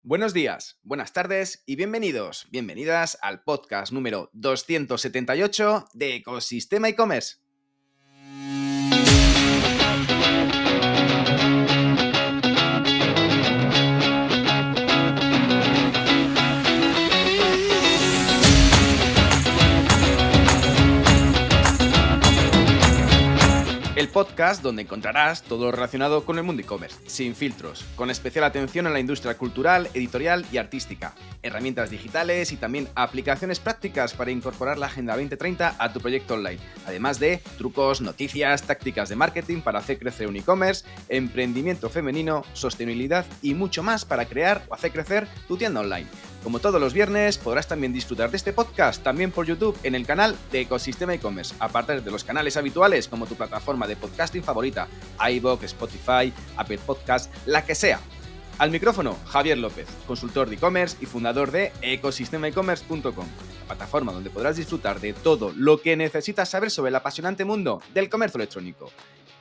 Buenos días, buenas tardes y bienvenidos, bienvenidas al podcast número 278 de Ecosistema e-commerce. El podcast donde encontrarás todo lo relacionado con el mundo e-commerce, sin filtros, con especial atención a la industria cultural, editorial y artística, herramientas digitales y también aplicaciones prácticas para incorporar la Agenda 2030 a tu proyecto online, además de trucos, noticias, tácticas de marketing para hacer crecer un e-commerce, emprendimiento femenino, sostenibilidad y mucho más para crear o hacer crecer tu tienda online. Como todos los viernes, podrás también disfrutar de este podcast también por YouTube en el canal de Ecosistema e-commerce, aparte de los canales habituales como tu plataforma de podcasting favorita, iVoox, Spotify, Apple Podcast, la que sea. Al micrófono, Javier López, consultor de e-commerce y fundador de ecosistemaecommerce.com, la plataforma donde podrás disfrutar de todo lo que necesitas saber sobre el apasionante mundo del comercio electrónico.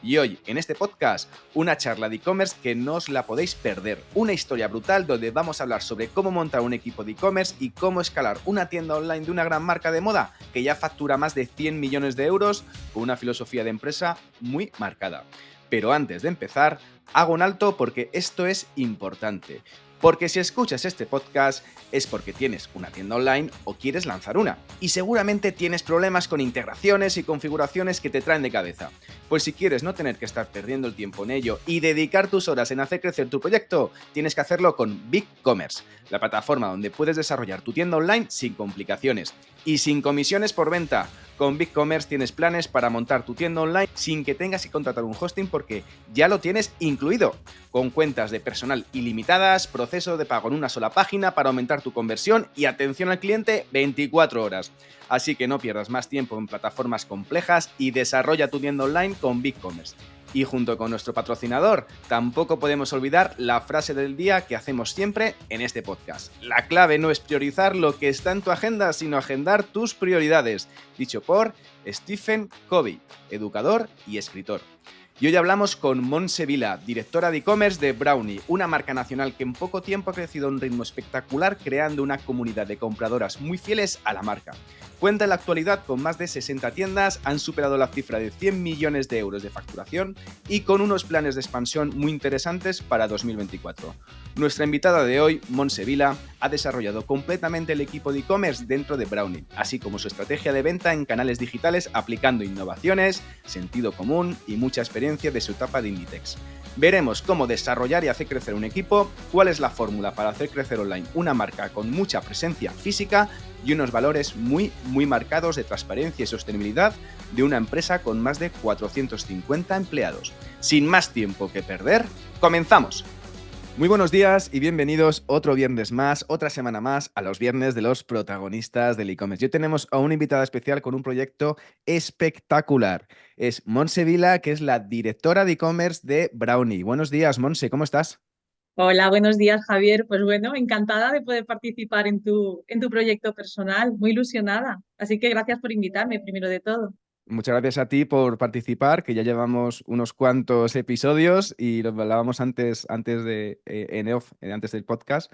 Y hoy, en este podcast, una charla de e-commerce que no os la podéis perder. Una historia brutal donde vamos a hablar sobre cómo montar un equipo de e-commerce y cómo escalar una tienda online de una gran marca de moda que ya factura más de 100 millones de euros con una filosofía de empresa muy marcada. Pero antes de empezar, hago un alto porque esto es importante. Porque si escuchas este podcast es porque tienes una tienda online o quieres lanzar una. Y seguramente tienes problemas con integraciones y configuraciones que te traen de cabeza. Pues si quieres no tener que estar perdiendo el tiempo en ello y dedicar tus horas en hacer crecer tu proyecto, tienes que hacerlo con BigCommerce, la plataforma donde puedes desarrollar tu tienda online sin complicaciones y sin comisiones por venta. Con BigCommerce tienes planes para montar tu tienda online sin que tengas que contratar un hosting porque ya lo tienes incluido, con cuentas de personal ilimitadas, proceso de pago en una sola página para aumentar tu conversión y atención al cliente 24 horas. Así que no pierdas más tiempo en plataformas complejas y desarrolla tu tienda online con BigCommerce. Y junto con nuestro patrocinador, tampoco podemos olvidar la frase del día que hacemos siempre en este podcast. La clave no es priorizar lo que está en tu agenda, sino agendar tus prioridades. Dicho por Stephen Covey, educador y escritor. Y hoy hablamos con Montse Vila, directora de e-commerce de Brownie, una marca nacional que en poco tiempo ha crecido a un ritmo espectacular, creando una comunidad de compradoras muy fieles a la marca. Cuenta en la actualidad con más de 60 tiendas, han superado la cifra de 100 millones de euros de facturación y con unos planes de expansión muy interesantes para 2024. Nuestra invitada de hoy, Montse Vila, ha desarrollado completamente el equipo de e-commerce dentro de Brownie, así como su estrategia de venta en canales digitales aplicando innovaciones, sentido común y mucha experiencia de su etapa de Inditex. Veremos cómo desarrollar y hacer crecer un equipo, cuál es la fórmula para hacer crecer online una marca con mucha presencia física y unos valores muy marcados de transparencia y sostenibilidad de una empresa con más de 450 empleados. Sin más tiempo que perder, ¡comenzamos! Muy buenos días y bienvenidos otro viernes más, otra semana más a los viernes de los protagonistas del e-commerce. Hoy tenemos a una invitada especial con un proyecto espectacular. Es Montse Vila, que es la directora de e-commerce de Brownie. Buenos días, Montse, ¿cómo estás? Hola, buenos días, Javier. Pues bueno, encantada de poder participar en tu proyecto personal, muy ilusionada. Así que gracias por invitarme, primero de todo. Muchas gracias a ti por participar, que ya llevamos unos cuantos episodios y lo hablábamos antes de, en off, antes del podcast.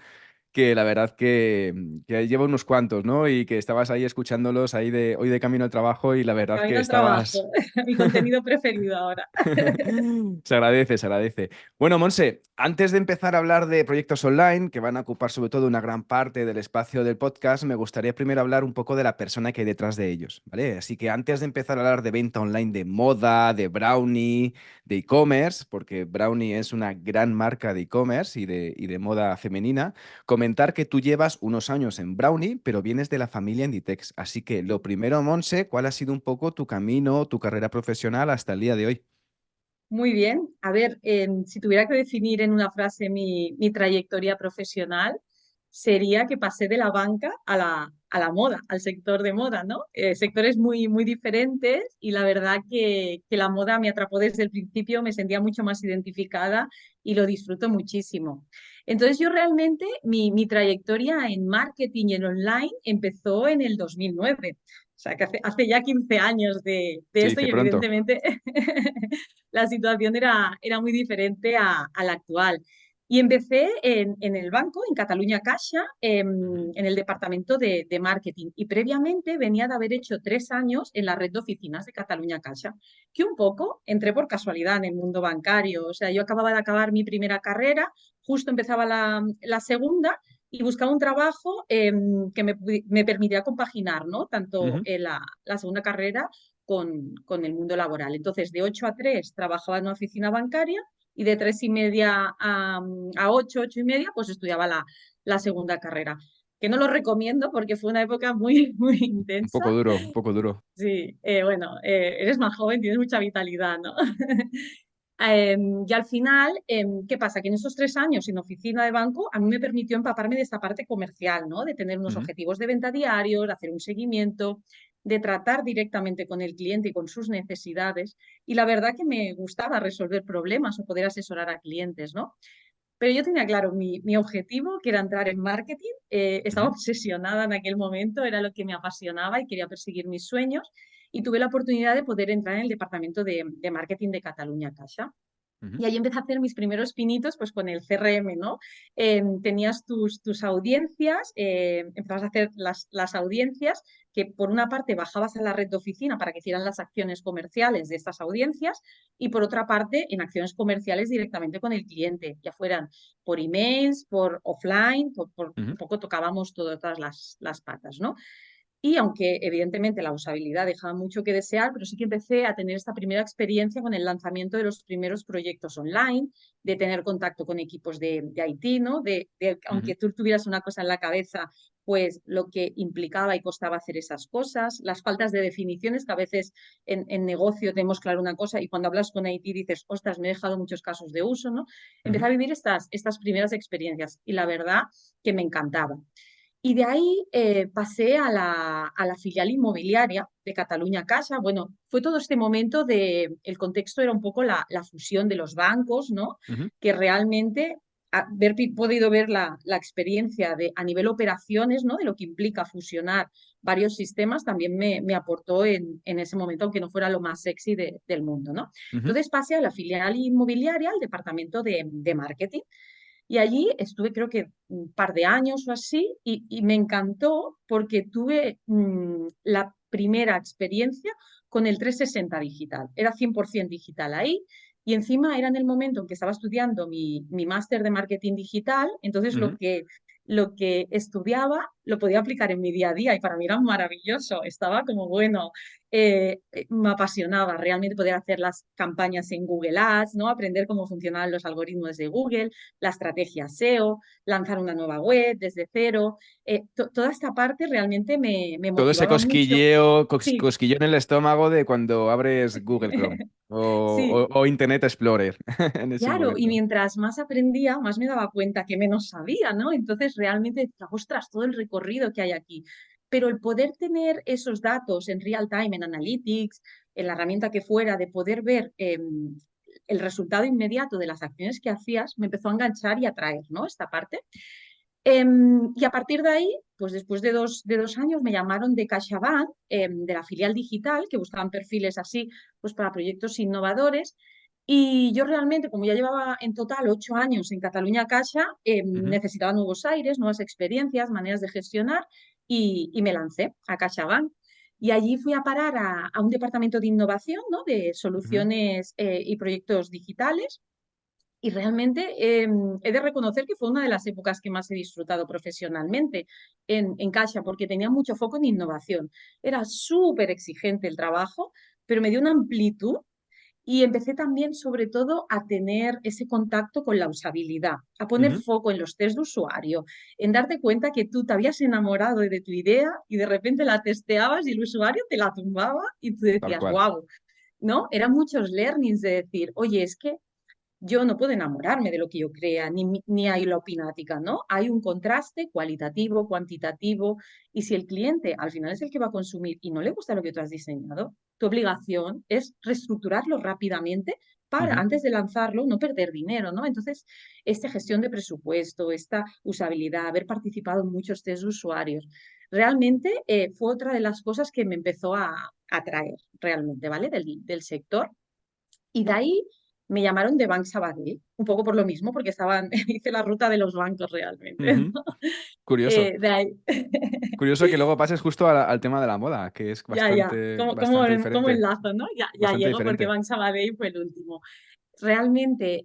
Que la verdad que llevo unos cuantos, ¿no? Y que estabas ahí escuchándolos ahí hoy de camino al trabajo y la verdad que Camino al estabas... trabajo, mi contenido preferido ahora. Se agradece, se agradece. Bueno, Monse, antes de empezar a hablar de proyectos online, que van a ocupar sobre todo una gran parte del espacio del podcast, me gustaría primero hablar un poco de la persona que hay detrás de ellos, ¿vale? Así que antes de empezar a hablar de venta online de moda, de Brownie, de e-commerce, porque Brownie es una gran marca de e-commerce y de moda femenina, comentar que tú llevas unos años en Brownie, pero vienes de la familia Inditex. Así que lo primero, Monse, ¿cuál ha sido un poco tu camino, tu carrera profesional hasta el día de hoy? Muy bien. A ver, si tuviera que definir en una frase mi trayectoria profesional, sería que pasé de la banca a la moda, al sector de moda, ¿no? Sectores muy diferentes y la verdad que la moda me atrapó desde el principio, me sentía mucho más identificada y lo disfruto muchísimo. Entonces yo realmente, mi trayectoria en marketing y en online empezó en el 2009. O sea, que hace ya 15 años de Se esto dice y pronto. evidentemente la situación era muy diferente a la actual. Y empecé en el banco, en Catalunya Caixa, en el departamento de marketing. Y previamente venía de haber hecho 3 años en la red de oficinas de Catalunya Caixa, que un poco entré por casualidad en el mundo bancario. O sea, yo acababa de acabar mi primera carrera, justo empezaba la segunda y buscaba un trabajo que me permitiera compaginar, ¿no? Tanto Ujú. la segunda carrera con el mundo laboral. Entonces, de 8 a 3 trabajaba en una oficina bancaria y de 3:30 a 8, 8:30, pues estudiaba la segunda carrera. Que no lo recomiendo porque fue una época muy, muy Un intensa. poco duro, un poco duro. Sí, bueno, eres más joven, tienes mucha vitalidad, ¿no? Y al final, ¿qué pasa? Que en esos 3 años en oficina de banco a mí me permitió empaparme de esta parte comercial, ¿no? De tener unos Ujú. objetivos de venta diarios, de hacer un seguimiento, de tratar directamente con el cliente y con sus necesidades. Y la verdad que me gustaba resolver problemas o poder asesorar a clientes, ¿no? Pero yo tenía claro mi objetivo, que era entrar en marketing. Estaba Ujú. obsesionada en aquel momento, era lo que me apasionaba y quería perseguir mis sueños. Y tuve la oportunidad de poder entrar en el departamento de marketing de Catalunya Caixa. Ujú. Y ahí empecé a hacer mis primeros pinitos pues con el CRM, ¿no? Tenías tus audiencias, empezabas a hacer las audiencias, que por una parte bajabas a la red de oficina para que hicieran las acciones comerciales de estas audiencias y por otra parte en acciones comerciales directamente con el cliente, ya fueran por emails, por offline, un Ujú. poco tocábamos todas las patas, ¿no? Y aunque evidentemente la usabilidad dejaba mucho que desear, pero sí que empecé a tener esta primera experiencia con el lanzamiento de los primeros proyectos online, de tener contacto con equipos de IT, ¿no? Ujú. Aunque tú tuvieras una cosa en la cabeza, pues lo que implicaba y costaba hacer esas cosas, las faltas de definiciones, que a veces en negocio tenemos claro una cosa y cuando hablas con IT dices, ostras, me he dejado muchos casos de uso, ¿no? Empecé Ujú. a vivir estas primeras experiencias y la verdad que me encantaba. Y de ahí pasé a la filial inmobiliaria de Catalunya Caixa. Bueno, fue todo este momento el contexto era un poco la fusión de los bancos, ¿no? Ujú. Que realmente haber podido ver la experiencia a nivel operaciones, ¿no? De lo que implica fusionar varios sistemas, también me aportó en ese momento, aunque no fuera lo más sexy del mundo, ¿no? Ujú. Entonces pasé a la filial inmobiliaria, al departamento de marketing. Y allí estuve creo que un par de años o así y me encantó porque tuve la primera experiencia con el 360 digital. Era 100% digital ahí y encima era en el momento en que estaba estudiando mi máster de marketing digital, entonces Ujú. lo que estudiaba lo podía aplicar en mi día a día y para mí era maravilloso. Estaba como, bueno, me apasionaba realmente poder hacer las campañas en Google Ads, ¿no? Aprender cómo funcionaban los algoritmos de Google, la estrategia SEO, lanzar una nueva web desde cero. Toda esta parte realmente me Todo ese motivaba mucho. cosquilleo, Sí, cosquilleo en el estómago de cuando abres Google Chrome sí, o Internet Explorer en ese claro. Y momento. mientras más aprendía, más me daba cuenta que menos sabía, ¿no? Entonces realmente decía, ostras, todo el recorrido que hay aquí. Pero el poder tener esos datos en real time, en Analytics, en la herramienta que fuera, de poder ver el resultado inmediato de las acciones que hacías, me empezó a enganchar y a atraer, ¿no? Esta parte. Y a partir de ahí, pues después de dos años me llamaron de CaixaBank, de la filial digital, que buscaban perfiles así, pues para proyectos innovadores. Y yo realmente, como ya llevaba en total 8 años en Catalunya Caixa, Ujú. necesitaba nuevos aires, nuevas experiencias, maneras de gestionar y me lancé a CaixaBank. Y allí fui a parar a un departamento de innovación, ¿no? De Ujú. soluciones y proyectos digitales y realmente he de reconocer que fue una de las épocas que más he disfrutado profesionalmente en Caixa, porque tenía mucho foco en innovación. Era súper exigente el trabajo, pero me dio una amplitud y empecé también, sobre todo, a tener ese contacto con la usabilidad, a poner Ujú. foco en los test de usuario, en darte cuenta que tú te habías enamorado de tu idea y de repente la testeabas y el usuario te la tumbaba y tú Tal decías, cual. wow, ¿no? Eran muchos learnings de decir, oye, es que yo no puedo enamorarme de lo que yo crea, ni hay la opinática, ¿no? Hay un contraste cualitativo, cuantitativo, y si el cliente al final es el que va a consumir y no le gusta lo que tú has diseñado, tu obligación es reestructurarlo rápidamente para, Ujú. antes de lanzarlo, no perder dinero, ¿no? Entonces, esta gestión de presupuesto, esta usabilidad, haber participado en muchos test de usuarios, realmente fue otra de las cosas que me empezó a atraer realmente, ¿vale? Del sector. Y de ahí me llamaron de Bank Sabadell, un poco por lo mismo, porque hice la ruta de los bancos realmente, Ujú. ¿no? Curioso. De ahí. Curioso que luego pases justo al tema de la moda, que es Ya, bastante, ¿cómo, bastante cómo diferente. enlazo, no? Ya Bastante llego porque diferente. Bank Sabadell fue el último. Realmente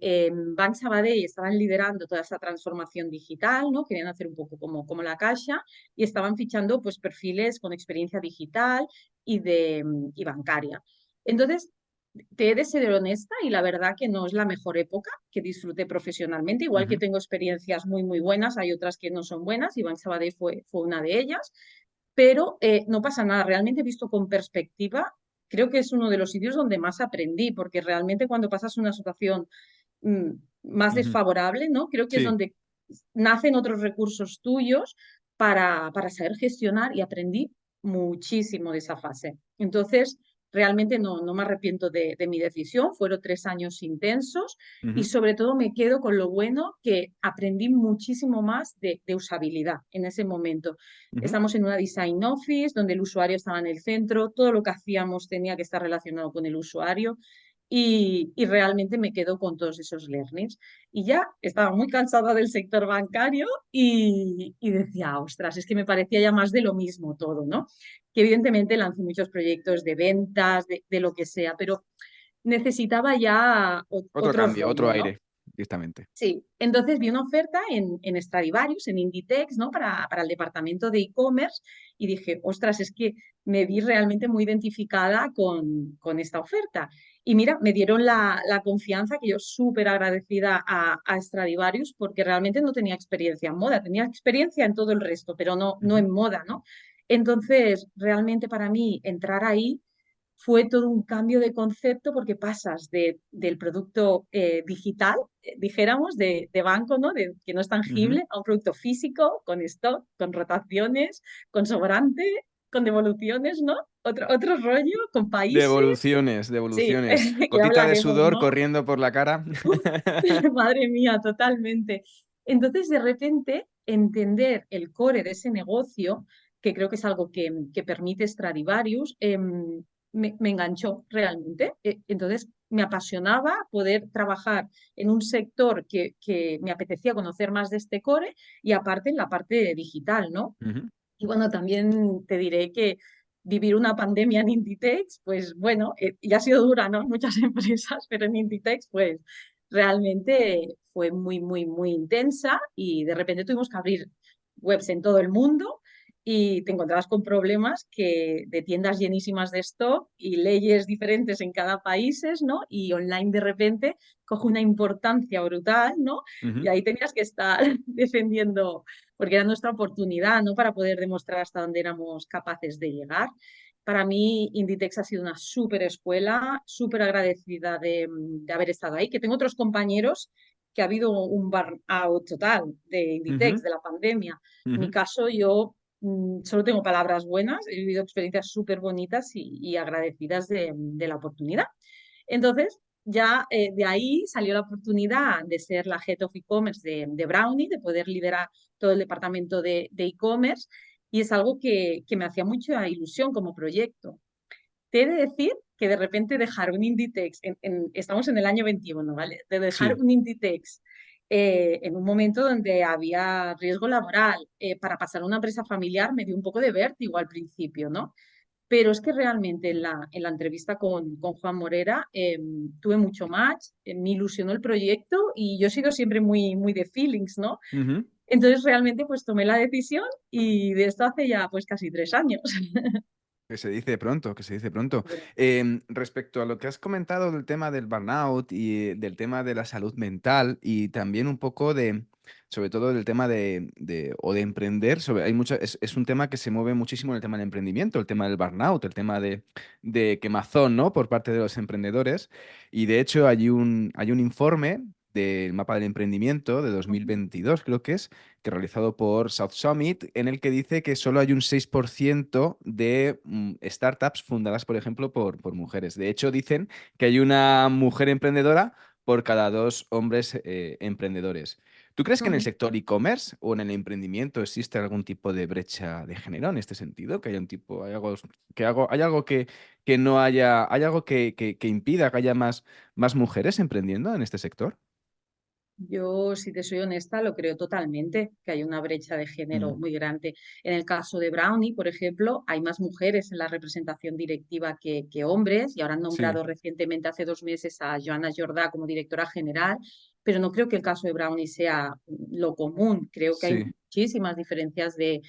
Bank Sabadell estaban liderando toda esa transformación digital, ¿no? Querían hacer un poco como la Caixa y estaban fichando pues, perfiles con experiencia digital y bancaria. Entonces, te he de ser honesta y la verdad que no es la mejor época que disfruté profesionalmente, igual que Ujú, tengo experiencias muy, muy buenas, hay otras que no son buenas y Bank Sabadell fue una de ellas, pero no pasa nada, realmente visto con perspectiva, creo que es uno de los sitios donde más aprendí, porque realmente cuando pasas una situación mm, más ujú. desfavorable, ¿no? Creo que es Sí. donde nacen otros recursos tuyos para saber gestionar y aprendí muchísimo de esa fase. Entonces, realmente no me arrepiento de mi decisión, fueron 3 años intensos y Ujú, sobre todo me quedo con lo bueno que aprendí muchísimo más de usabilidad en ese momento. ujú. Estamos en una design office donde el usuario estaba en el centro, todo lo que hacíamos tenía que estar relacionado con el usuario y realmente me quedo con todos esos learnings. Y ya estaba muy cansada del sector bancario y decía, ostras, es que me parecía ya más de lo mismo todo, ¿no? Que evidentemente lancé muchos proyectos de ventas, de lo que sea, pero necesitaba ya Otro otro cambio, otro rollo, ¿no? aire, directamente. Sí, entonces vi una oferta en Stradivarius, en Inditex, ¿no? Para el departamento de e-commerce y dije, ostras, es que me vi realmente muy identificada con esta oferta. Y mira, me dieron la confianza que yo súper agradecida a Stradivarius porque realmente no tenía experiencia en moda, tenía experiencia en todo el resto, pero no Ujú, en moda, ¿no? Entonces, realmente para mí entrar ahí fue todo un cambio de concepto porque pasas del producto digital, dijéramos, de banco, ¿no? Que no es ujú. tangible, a un producto físico, con stock, con rotaciones, con sobrante, con devoluciones, ¿no? Otro rollo, con países. Devoluciones, Sí, devoluciones. que ya Gotita de hablaremos, sudor ¿no? corriendo por la cara. Madre mía, totalmente. Entonces, de repente, entender el core de ese negocio, que creo que es algo que permite Stradivarius, me enganchó realmente. Entonces, me apasionaba poder trabajar en un sector que me apetecía conocer más de este core y aparte en la parte digital, ¿no? Ujú. Y bueno, también te diré que vivir una pandemia en Inditex, pues bueno, ya ha sido dura, ¿no? En muchas empresas, pero en Inditex, pues realmente fue muy, muy, muy intensa y de repente tuvimos que abrir webs en todo el mundo y te encontrabas con problemas de tiendas llenísimas de stock y leyes diferentes en cada país, ¿no? Y online de repente coge una importancia brutal, ¿no? Y Ujú. ahí tenías que estar defendiendo porque era nuestra oportunidad, ¿no? Para poder demostrar hasta dónde éramos capaces de llegar. Para mí, Inditex ha sido una súper escuela, súper agradecida de haber estado ahí, que tengo otros compañeros que ha habido un burnout total de Inditex, Ujú, de la pandemia. En mi ujú. caso, yo solo tengo palabras buenas, he vivido experiencias súper bonitas y agradecidas de la oportunidad. Entonces, ya de ahí salió la oportunidad de ser la Head of E-Commerce de Brownie, de poder liderar todo el departamento de e-commerce y es algo que me hacía mucha ilusión como proyecto. Te he de decir que de repente dejar un Inditex, estamos en el año 21, ¿vale? De dejar Sí. un Inditex en un momento donde había riesgo laboral para pasar a una empresa familiar me dio un poco de vértigo al principio, ¿no? Pero es que realmente en la entrevista con Juan Morera tuve mucho match, me ilusionó el proyecto y yo he sido siempre muy, muy de feelings, ¿no? Ujú. Entonces realmente pues tomé la decisión y de esto hace ya pues casi 3 años. Que se dice pronto, que se dice pronto. Respecto a lo que has comentado del tema del burnout y del tema de la salud mental y también un poco sobre todo del tema o de emprender, es un tema que se mueve muchísimo en el tema del emprendimiento, el tema del burnout, el tema de quemazón, ¿no? Por parte de los emprendedores. Y de hecho hay un informe del mapa del emprendimiento de 2022, creo que realizado por South Summit, en el que dice que solo hay un 6% de startups fundadas, por ejemplo, por mujeres. De hecho, dicen que hay una mujer emprendedora por cada dos hombres emprendedores. ¿Tú crees que en el Ujú. sector e-commerce o en el emprendimiento existe algún tipo de brecha de género en este sentido? Que haya un tipo, hay algo que no haya, hay algo que impida que haya más mujeres emprendiendo en este sector? Yo, si te soy honesta, lo creo totalmente, que hay una brecha de género Mm, muy grande. En el caso de Brownie, por ejemplo, hay más mujeres en la representación directiva que hombres y ahora han sí, nombrado recientemente, hace 2 meses, a Joana Jordá como directora general, pero no creo que el caso de Brownie sea lo común. Creo que hay sí. muchísimas diferencias de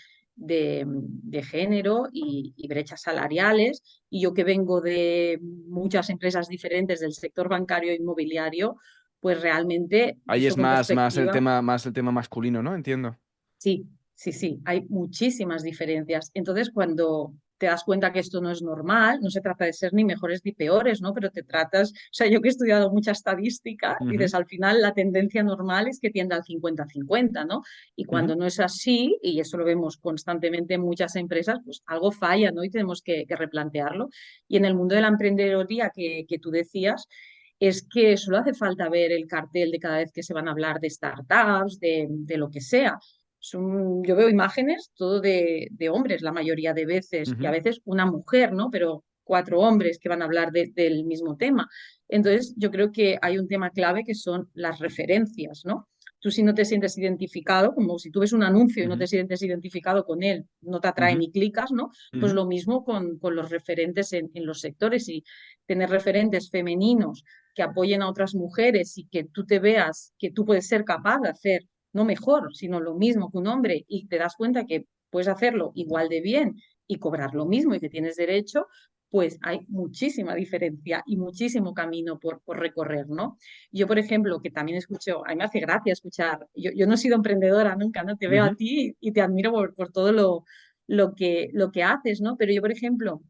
género y brechas salariales. Y yo que vengo de muchas empresas diferentes del sector bancario e inmobiliario, pues realmente, Ahí visto es con perspectiva, más el tema masculino, ¿no? Entiendo. sí, sí, sí, hay muchísimas diferencias. Entonces, cuando te das cuenta que esto no es normal, no se trata de ser ni mejores ni peores, ¿no? Pero te tratas, o sea, yo que he estudiado mucha estadística, Ujú, dices, al final la tendencia normal es que tienda al 50-50, ¿no? Y ujú, cuando no es así, y eso lo vemos constantemente en muchas empresas, pues algo falla, ¿no? Y tenemos que replantearlo. Y en el mundo de la emprendedoría que tú decías, es que solo hace falta ver el cartel de cada vez que se van a hablar de startups, de lo que sea. Yo veo imágenes todo de hombres la mayoría de veces, y a ujú. veces una mujer, ¿no? Pero 4 hombres que van a hablar del mismo tema. Entonces, yo creo que hay un tema clave que son las referencias, ¿no? Tú si no te sientes identificado, como si tú ves un anuncio y no te Ujú, sientes identificado con él, no te atrae ujú, ni clicas, ¿no? Pues ujú, lo mismo con los referentes en los sectores, y tener referentes femeninos que apoyen a otras mujeres y que tú te veas que tú puedes ser capaz de hacer no mejor, sino lo mismo que un hombre, y te das cuenta que puedes hacerlo igual de bien y cobrar lo mismo y que tienes derecho, pues hay muchísima diferencia y muchísimo camino por recorrer, ¿no? Yo, por ejemplo, que también escucho, a mí me hace gracia escuchar, yo no he sido emprendedora nunca, ¿no? Te veo a ujú. ti y te admiro por todo lo que haces, ¿no? Pero yo, por ejemplo,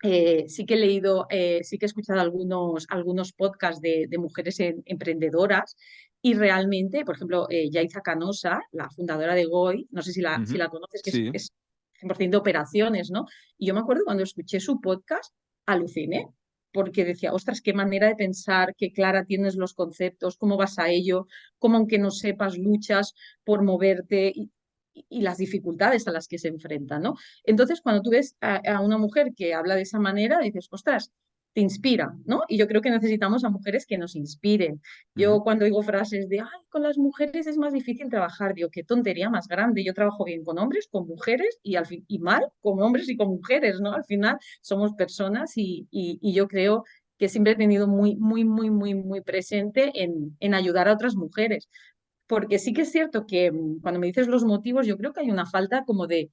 sí que he leído, sí que he escuchado algunos podcasts de mujeres emprendedoras, y realmente, por ejemplo, Yaiza Canosa, la fundadora de Goy, no sé si Ujú. la conoces, que es, Sí. es 100% de operaciones, ¿no? Y yo me acuerdo cuando escuché su podcast, aluciné, porque decía, ostras, qué manera de pensar, qué clara tienes los conceptos, cómo vas a ello, cómo aunque no sepas, luchas por moverte y las dificultades a las que se enfrentan, ¿no? Entonces, cuando tú ves a una mujer que habla de esa manera, dices, ostras, te inspira, ¿no? Y yo creo que necesitamos a mujeres que nos inspiren. Ujú. Yo cuando oigo frases de, ay, con las mujeres es más difícil trabajar, digo, qué tontería más grande. Yo trabajo bien con hombres, con mujeres, y mal con hombres y con mujeres, ¿no? Al final somos personas, y yo creo que siempre he tenido muy, muy, muy, muy, muy presente en ayudar a otras mujeres. Porque sí que es cierto que cuando me dices los motivos, yo creo que hay una falta como de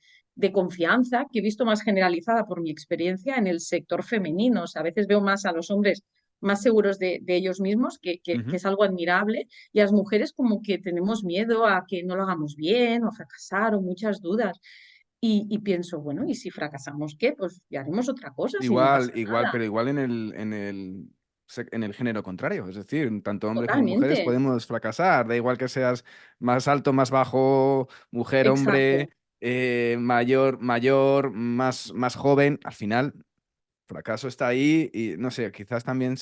confianza que he visto más generalizada por mi experiencia en el sector femenino. O sea, a veces veo más a los hombres más seguros de ellos mismos, que Ujú. es algo admirable, y a las mujeres como que tenemos miedo a que no lo hagamos bien o a fracasar, o muchas dudas. Y pienso, bueno, ¿y si fracasamos qué? Pues ya haremos otra cosa, si no pasa nada. Pero igual en el género contrario. Es decir, tanto hombres como mujeres Totalmente. podemos fracasar. Da igual que seas más alto, más bajo, mujer, hombre, Exacto. mayor, más joven. Al final, fracaso está ahí y no sé, quizás también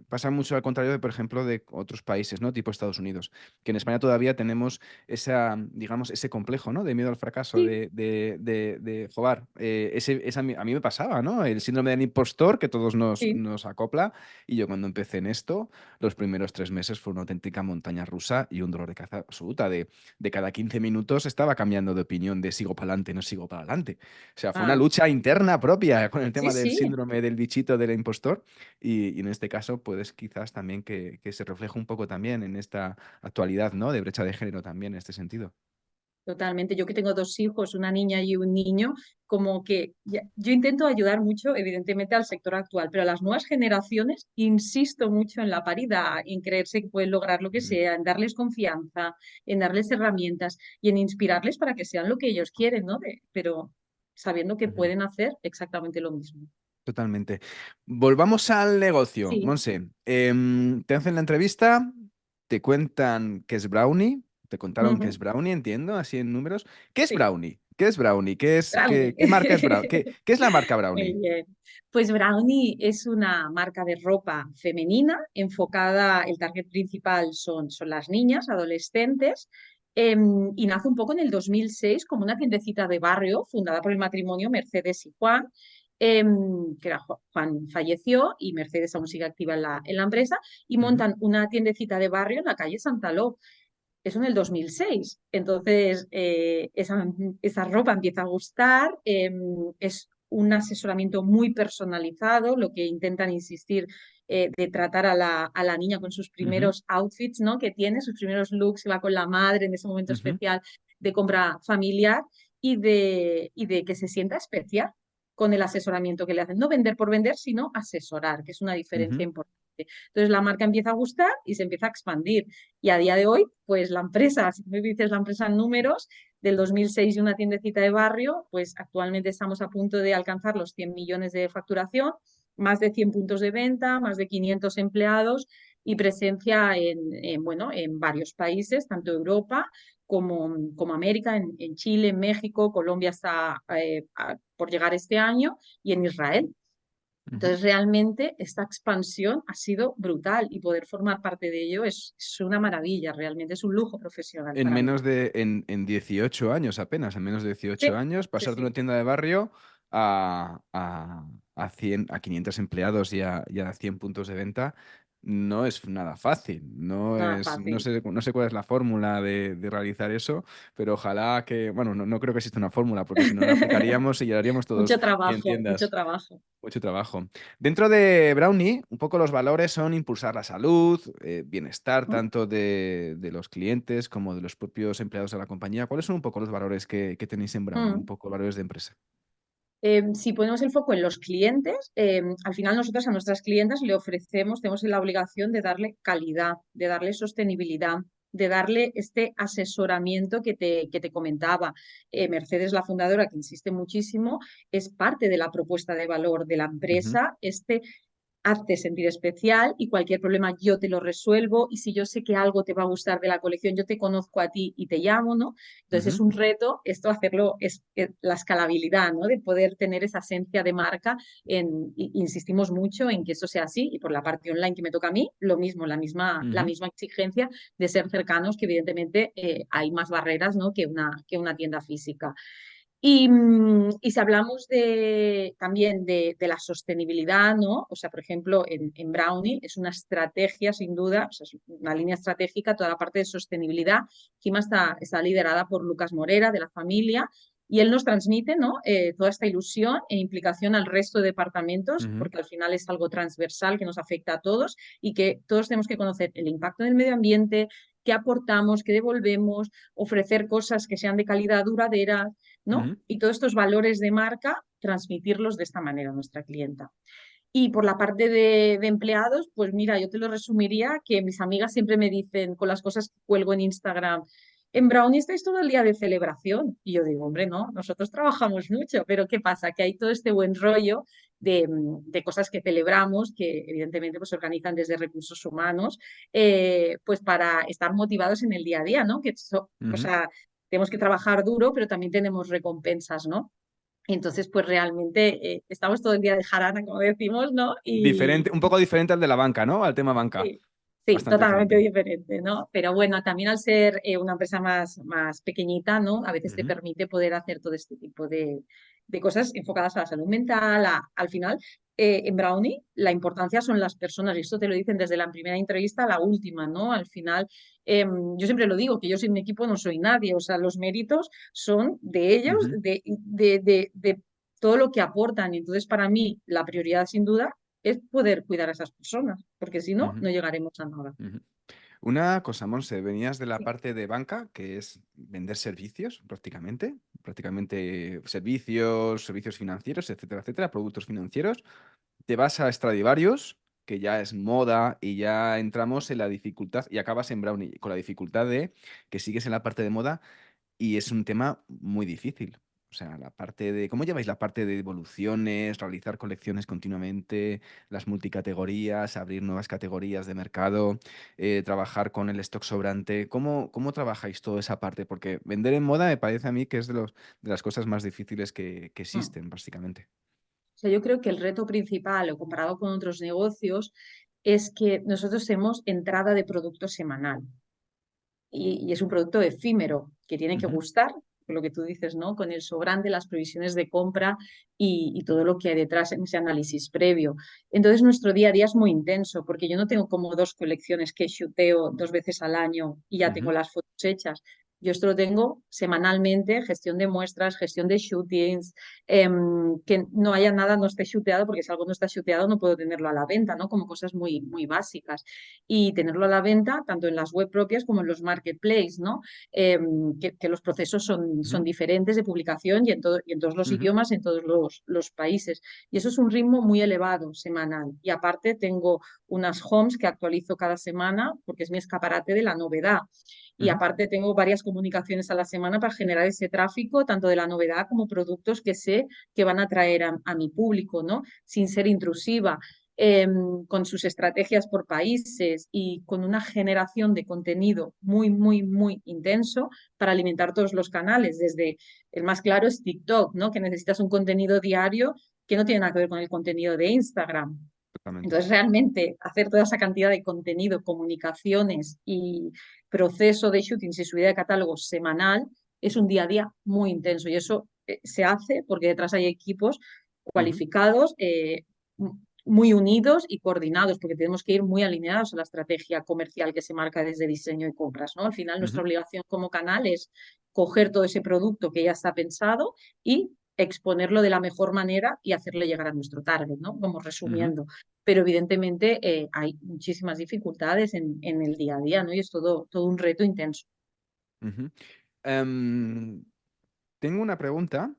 pasa mucho al contrario de, por ejemplo, de otros países, ¿no? Tipo Estados Unidos, que en España todavía tenemos digamos, ese complejo, ¿no? De miedo al fracaso, Sí, joder, a mí me pasaba, ¿no? El síndrome del impostor que todos sí. nos acopla. Y yo cuando empecé en esto, los primeros 3 meses fue una auténtica montaña rusa y un dolor de cabeza absoluta. De cada 15 minutos estaba cambiando de opinión de sigo para adelante, no sigo para adelante. O sea, fue una Ah, lucha interna propia con el sí, tema del sí. síndrome del bichito del impostor y en este caso, puedes quizás también que se refleje un poco también en esta actualidad, ¿no? De brecha de género también en este sentido. Totalmente. Yo que tengo 2 hijos, una niña y un niño, como que yo intento ayudar mucho, evidentemente, al sector actual, pero a las nuevas generaciones insisto mucho en la paridad, en creerse que pueden lograr lo que Ujú, sea, en darles confianza, en darles herramientas y en inspirarles para que sean lo que ellos quieren, ¿no? Pero sabiendo que ujú. pueden hacer exactamente lo mismo. Totalmente. Volvamos al negocio, Sí, Monse. Te hacen la entrevista, te cuentan que es Brownie, Te contaron qué Ujú. es Brownie, entiendo, así en números. ¿Qué es Sí, Brownie? ¿Qué es Brownie? ¿Qué es, Brownie. qué marca es Brownie? ¿Qué es la marca Muy Brownie? bien. Pues Brownie es una marca de ropa femenina enfocada, el target principal son las niñas, adolescentes, y nace un poco en el 2006 como una tiendecita de barrio fundada por el matrimonio Mercedes y Juan, que era Juan falleció y Mercedes aún sigue activa en la empresa, y Ujú, montan una tiendecita de barrio en la calle Santaló. Eso en el 2006. Entonces, esa ropa empieza a gustar, es un asesoramiento muy personalizado, lo que intentan insistir de tratar a la niña con sus ujú, primeros outfits, ¿no? Que tiene, sus primeros looks, que va con la madre en ese momento ujú, especial de compra familiar y de que se sienta especial con el asesoramiento que le hacen. No vender por vender, sino asesorar, que es una diferencia ujú, importante. Entonces la marca empieza a gustar y se empieza a expandir. Y a día de hoy, pues la empresa, si me dices la empresa en números, del 2006 de una tiendecita de barrio, pues actualmente estamos a punto de alcanzar los 100 millones de facturación, más de 100 puntos de venta, más de 500 empleados y presencia bueno, en varios países, tanto Europa como América, en Chile, en México, Colombia está por llegar este año y en Israel. ujú. Entonces, realmente esta expansión ha sido brutal y poder formar parte de ello es una maravilla, realmente es un lujo profesional En para mí. menos de, en 18 años apenas, en menos de 18 Sí, años, sí, pasar de una sí, tienda de barrio a 100, a 500 empleados y a 100 puntos de venta, no es nada fácil. nada No fácil. sé, no sé cuál es la fórmula de realizar eso, pero ojalá que, bueno, no creo que exista una fórmula, porque si no la aplicaríamos y llegaríamos todos Mucho 100 trabajo, mucho tiendas. trabajo. Mucho trabajo. Dentro de Brownie, un poco los valores son impulsar la salud, bienestar ¿Mm? tanto de los clientes como de los propios empleados de la compañía. ¿Cuáles son un poco los valores que tenéis en Brownie? Un Mm. poco valores de empresa. Si ponemos el foco en los clientes, al final nosotros a nuestras clientas le ofrecemos, tenemos la obligación de darle calidad, de darle sostenibilidad, de darle este asesoramiento que te comentaba. Mercedes, la fundadora, que insiste muchísimo, es parte de la propuesta de valor de la Ujú, empresa, hazte sentir especial y cualquier problema yo te lo resuelvo y si yo sé que algo te va a gustar de la colección, yo te conozco a ti y te llamo, ¿no? Entonces es ujú, un reto esto hacerlo, es la escalabilidad, ¿no? De poder tener esa esencia de marca, insistimos mucho en que eso sea así y por la parte online que me toca a mí, lo mismo, la ujú, misma exigencia de ser cercanos, que evidentemente hay más barreras, ¿no? que una tienda física. Y si hablamos también de la sostenibilidad, ¿no? O sea, por ejemplo, en Brownie es una estrategia, sin duda, o sea, es una línea estratégica, toda la parte de sostenibilidad. Encima está liderada por Lucas Morera, de la familia, y él nos transmite, ¿no? Toda esta ilusión e implicación al resto de departamentos, ujú, porque al final es algo transversal que nos afecta a todos y que todos tenemos que conocer el impacto del medio ambiente, qué aportamos, qué devolvemos, ofrecer cosas que sean de calidad duradera, ¿no? ujú. Y todos estos valores de marca, transmitirlos de esta manera a nuestra clienta. Y por la parte de empleados, pues mira, yo te lo resumiría que mis amigas siempre me dicen con las cosas que cuelgo en Instagram, en Brownie estáis todo el día de celebración. Y yo digo, hombre, no, nosotros trabajamos mucho, pero ¿qué pasa? Que hay todo este buen rollo de cosas que celebramos, que evidentemente pues, se organizan desde recursos humanos, pues para estar motivados en el día a día, ¿no? O Ujú. sea, tenemos que trabajar duro, pero también tenemos recompensas, ¿no? Entonces, pues realmente estamos todo el día de jarana, como decimos, ¿no? Diferente, un poco diferente al de la banca, ¿no? Al tema banca. Sí, sí, Bastante totalmente diferente. diferente, ¿no? Pero bueno, también al ser una empresa más pequeñita, ¿no? A veces te Ujú, permite poder hacer todo este tipo de cosas enfocadas a la salud mental. Al final, en Brownie, la importancia son las personas, y esto te lo dicen desde la primera entrevista a la última, ¿no? Al final, yo siempre lo digo, que yo sin mi equipo no soy nadie, o sea, los méritos son de ellos, ujú, de todo lo que aportan. Y entonces, para mí, la prioridad, sin duda, es poder cuidar a esas personas, porque si no, ujú, no llegaremos a nada. ujú. Una cosa, Monse, venías de la Sí. parte de banca, que es vender servicios prácticamente servicios, servicios financieros, etcétera, etcétera, productos financieros. Te vas a Stradivarius, que ya es moda, y ya entramos en la dificultad, y acabas en Brownie, con la dificultad de que sigues en la parte de moda, y es un tema muy difícil. O sea, la parte de... ¿Cómo lleváis la parte de devoluciones, realizar colecciones continuamente, las multicategorías, abrir nuevas categorías de mercado, trabajar con el stock sobrante? ¿Cómo trabajáis toda esa parte? Porque vender en moda me parece a mí que es de las cosas más difíciles que Mm. existen, básicamente. O sea, yo creo que el reto principal, o comparado con otros negocios, es que nosotros tenemos entrada de producto semanal. Y es un producto efímero que tiene que Ujú, gustar, lo que tú dices, ¿no? Con el sobrante, las previsiones de compra y todo lo que hay detrás en ese análisis previo. Entonces, nuestro día a día es muy intenso, porque yo no tengo como dos colecciones que shooteo 2 veces al año y ya tengo ujú, las fotos hechas. Yo esto lo tengo semanalmente, gestión de muestras, gestión de shootings, que no haya nada, no esté shooteado, porque si algo no está shooteado no puedo tenerlo a la venta, ¿no? Como cosas muy, muy básicas y tenerlo a la venta tanto en las web propias como en los marketplaces, ¿no? Eh, que los procesos son ujú, diferentes de publicación y en todos los ujú, idiomas, en todos los países. Y eso es un ritmo muy elevado semanal. Y aparte tengo unas homes que actualizo cada semana porque es mi escaparate de la novedad. Y ujú, aparte tengo varias comunicaciones a la semana para generar ese tráfico, tanto de la novedad como productos que sé que van a atraer a mi público, ¿no? Sin ser intrusiva con sus estrategias por países y con una generación de contenido muy, muy, muy intenso para alimentar todos los canales. Desde el más claro es TikTok, ¿no? Que necesitas un contenido diario que no tiene nada que ver con el contenido de Instagram. totalmente. Entonces, realmente hacer toda esa cantidad de contenido, comunicaciones y proceso de shootings y subida de catálogos semanal es un día a día muy intenso y eso se hace porque detrás hay equipos Ujú, cualificados, muy unidos y coordinados, porque tenemos que ir muy alineados a la estrategia comercial que se marca desde diseño y compras, ¿no? Al final, nuestra ujú, obligación como canal es coger todo ese producto que ya está pensado y exponerlo de la mejor manera y hacerle llegar a nuestro target, ¿no? Como ujú, resumiendo. Pero evidentemente hay muchísimas dificultades en el día a día, ¿no? Y es todo un reto intenso. ujú. Em, Tengo una pregunta,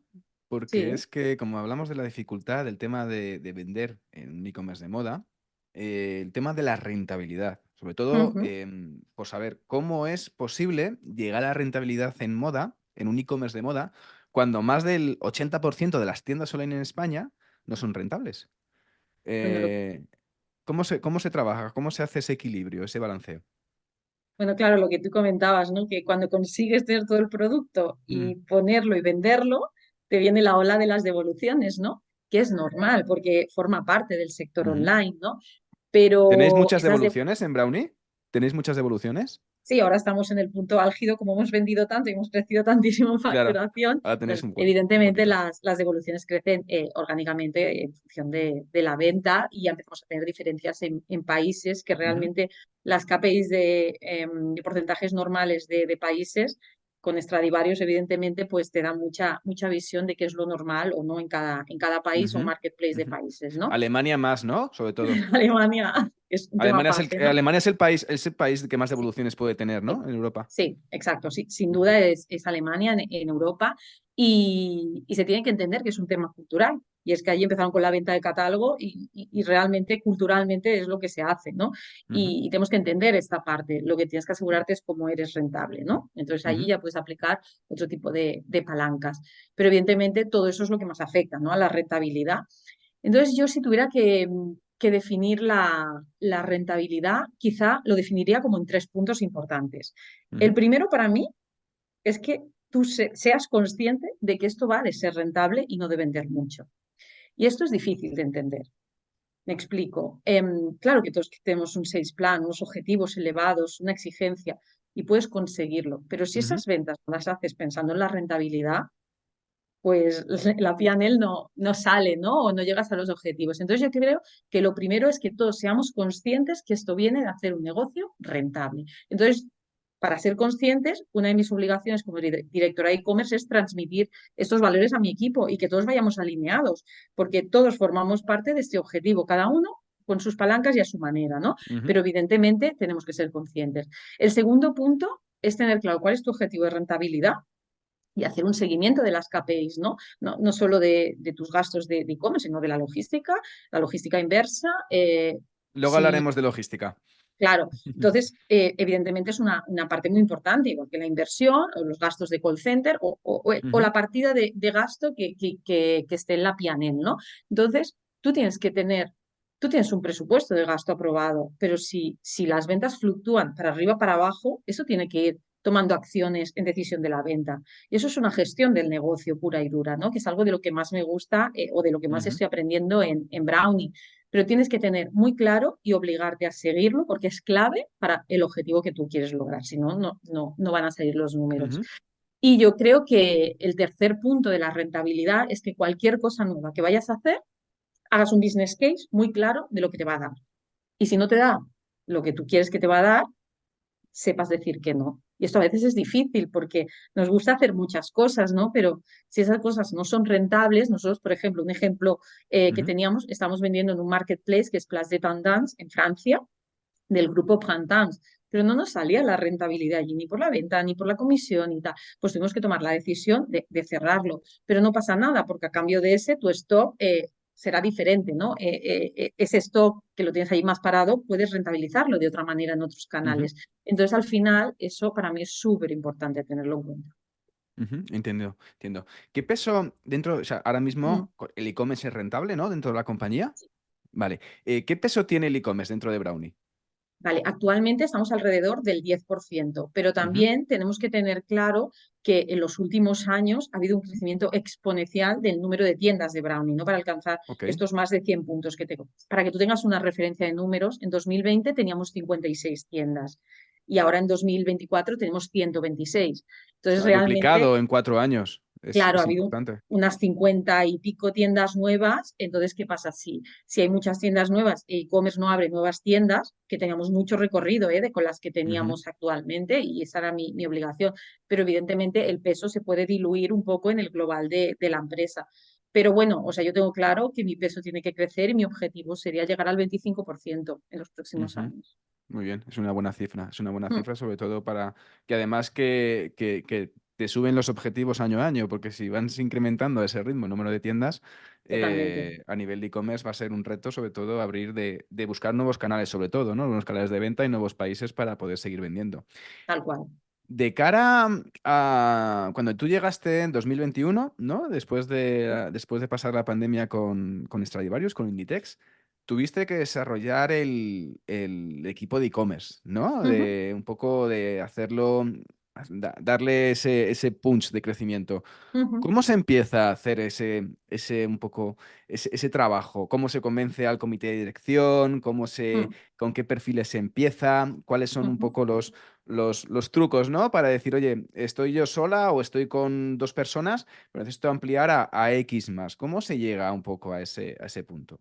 porque Sí. es que como hablamos de la dificultad del tema de vender en un e-commerce de moda, el tema de la rentabilidad, sobre todo Ujú. por saber cómo es posible llegar a la rentabilidad en moda, en un e-commerce de moda, cuando más del 80% de las tiendas online en España no son rentables. Bueno, Eh, ¿Cómo se trabaja? ¿Cómo se hace ese equilibrio, ese balanceo? bueno, claro, lo que tú comentabas, ¿no? Que cuando consigues tener todo el producto y Mm, ponerlo y venderlo, te viene la ola de las devoluciones, ¿no? Que es normal porque forma parte del sector ujú. online, ¿no? ¿Tenéis Pero muchas esas devoluciones en Brownie? ¿Tenéis muchas devoluciones? sí, ahora estamos en el punto álgido, como hemos vendido tanto y hemos crecido tantísimo en Claro, facturación, ahora tenéis pues un evidentemente poquito. las devoluciones crecen orgánicamente en función de la venta y ya empezamos a tener diferencias en países que Ujú, realmente las KPIs de porcentajes normales de países con Stradivarius, evidentemente, pues te dan mucha visión de qué es lo normal o no en cada país o ujú, marketplace de ujú. países, ¿no? Alemania más, ¿no? Sobre todo. Alemania es un tema aparte, ¿no? Alemania es el país que más devoluciones puede tener, Sí, ¿no? En Europa. sí, exacto. Sí, sin Ujú, duda es Alemania en Europa y se tiene que entender que es un tema cultural. Y es que allí empezaron con la venta de catálogo y realmente culturalmente es lo que se hace, ¿no? ujú, Y tenemos que entender esta parte. Lo que tienes que asegurarte es cómo eres rentable, ¿no? Entonces allí ujú, ya puedes aplicar otro tipo de palancas. Pero evidentemente todo eso es lo que más afecta, ¿no? A la rentabilidad. Entonces, yo si tuviera que definir la rentabilidad, quizá lo definiría como en 3 puntos importantes. El ujú, primero para mí es que tú seas consciente de que esto va de ser rentable y no de vender mucho. Y esto es difícil de entender. Me explico. Claro que todos tenemos un sales plan, unos objetivos elevados, una exigencia y puedes conseguirlo, pero si ujú, esas ventas no las haces pensando en la rentabilidad, pues la PNL no sale, ¿no? O no llegas a los objetivos. Entonces yo creo que lo primero es que todos seamos conscientes que esto viene de hacer un negocio rentable. Entonces, para ser conscientes, una de mis obligaciones como directora de e-commerce es transmitir estos valores a mi equipo y que todos vayamos alineados, porque todos formamos parte de este objetivo, cada uno con sus palancas y a su manera, ¿no? ujú. Pero evidentemente tenemos que ser conscientes. El segundo punto es tener claro cuál es tu objetivo de rentabilidad y hacer un seguimiento de las KPIs, ¿no? No solo de tus gastos de e-commerce, sino de la logística inversa. Luego Si hablaremos de logística. Claro, entonces, evidentemente es una parte muy importante, igual que la inversión o los gastos de call center o Ujú, la partida de gasto que esté en la P&L, ¿no? Entonces, tú tienes que tener, tú tienes un presupuesto de gasto aprobado, pero si las ventas fluctúan para arriba, para abajo, eso tiene que ir tomando acciones en decisión de la venta. Y eso es una gestión del negocio pura y dura, ¿no? Que es algo de lo que más me gusta o de lo que más ujú, estoy aprendiendo en Brownie, pero tienes que tener muy claro y obligarte a seguirlo porque es clave para el objetivo que tú quieres lograr, si no, no van a salir los números. ujú, Y yo creo que el tercer punto de la rentabilidad es que cualquier cosa nueva que vayas a hacer, hagas un business case muy claro de lo que te va a dar. Y si no te da lo que tú quieres que te va a dar, sepas decir que no. Y esto a veces es difícil porque nos gusta hacer muchas cosas, ¿no? Pero si esas cosas no son rentables, nosotros, por ejemplo, un ejemplo que ujú. teníamos, estamos vendiendo en un marketplace que es Place de Tendance en Francia, del grupo Printemps, pero no nos salía la rentabilidad allí, ni por la venta, ni por la comisión, y tal. Pues tuvimos que tomar la decisión de cerrarlo, pero no pasa nada, porque a cambio de ese, tu stock será diferente, ¿no? Ese stock que lo tienes ahí más parado, puedes rentabilizarlo de otra manera en otros Ujú, canales. Entonces, al final, eso para mí es súper importante tenerlo en cuenta. ujú, entiendo, entiendo. ¿Qué peso dentro, o sea, ahora Mm. mismo el e-commerce es rentable, ¿no? Dentro de la compañía. Vale. ¿Qué peso tiene el e-commerce dentro de Brownie? Vale, actualmente estamos alrededor del 10%, pero Ujú, también tenemos que tener claro que en los últimos años ha habido un crecimiento exponencial del número de tiendas de Brownie, ¿no? Para alcanzar ok. estos más de 100 puntos que tengo. Para que tú tengas una referencia de números, en 2020 teníamos 56 tiendas y ahora en 2024 tenemos 126. Se Entonces, ha realmente duplicado en 4 años. claro, ha Es habido importante. unas 50 y pico tiendas nuevas. Entonces, ¿qué pasa? Si hay muchas tiendas nuevas e e-commerce no abre nuevas tiendas, que teníamos mucho recorrido con las que Ujú, teníamos actualmente, y esa era mi obligación. Pero evidentemente el peso se puede diluir un poco en el global de la empresa. Pero bueno, o sea, yo tengo claro que mi peso tiene que crecer y mi objetivo sería llegar al 25% en los próximos ujú. años. Muy bien, es una buena cifra. Es una buena Mm, cifra, sobre todo para que además que te suben los objetivos año a año, porque si van incrementando a ese ritmo el número de tiendas, totalmente, a nivel de e-commerce va a ser un reto, sobre todo, abrir de buscar nuevos canales, sobre todo, ¿no? Nuevos canales de venta y nuevos países para poder seguir vendiendo. tal cual. De cara a cuando tú llegaste en 2021, ¿no? Después de pasar la pandemia con Stradivarius, con Inditex, tuviste que desarrollar el equipo de e-commerce, ¿no? Ujú, De un poco de hacerlo, darle ese punch de crecimiento. ujú, ¿Cómo se empieza a hacer un poco, ese trabajo? ¿Cómo se convence al comité de dirección? mm, ¿Con qué perfiles se empieza? ¿Cuáles son un ujú. poco los trucos, ¿no? Para decir, oye, estoy yo sola o estoy con dos personas, pero necesito ampliar a X más. ¿Cómo se llega un poco a ese punto?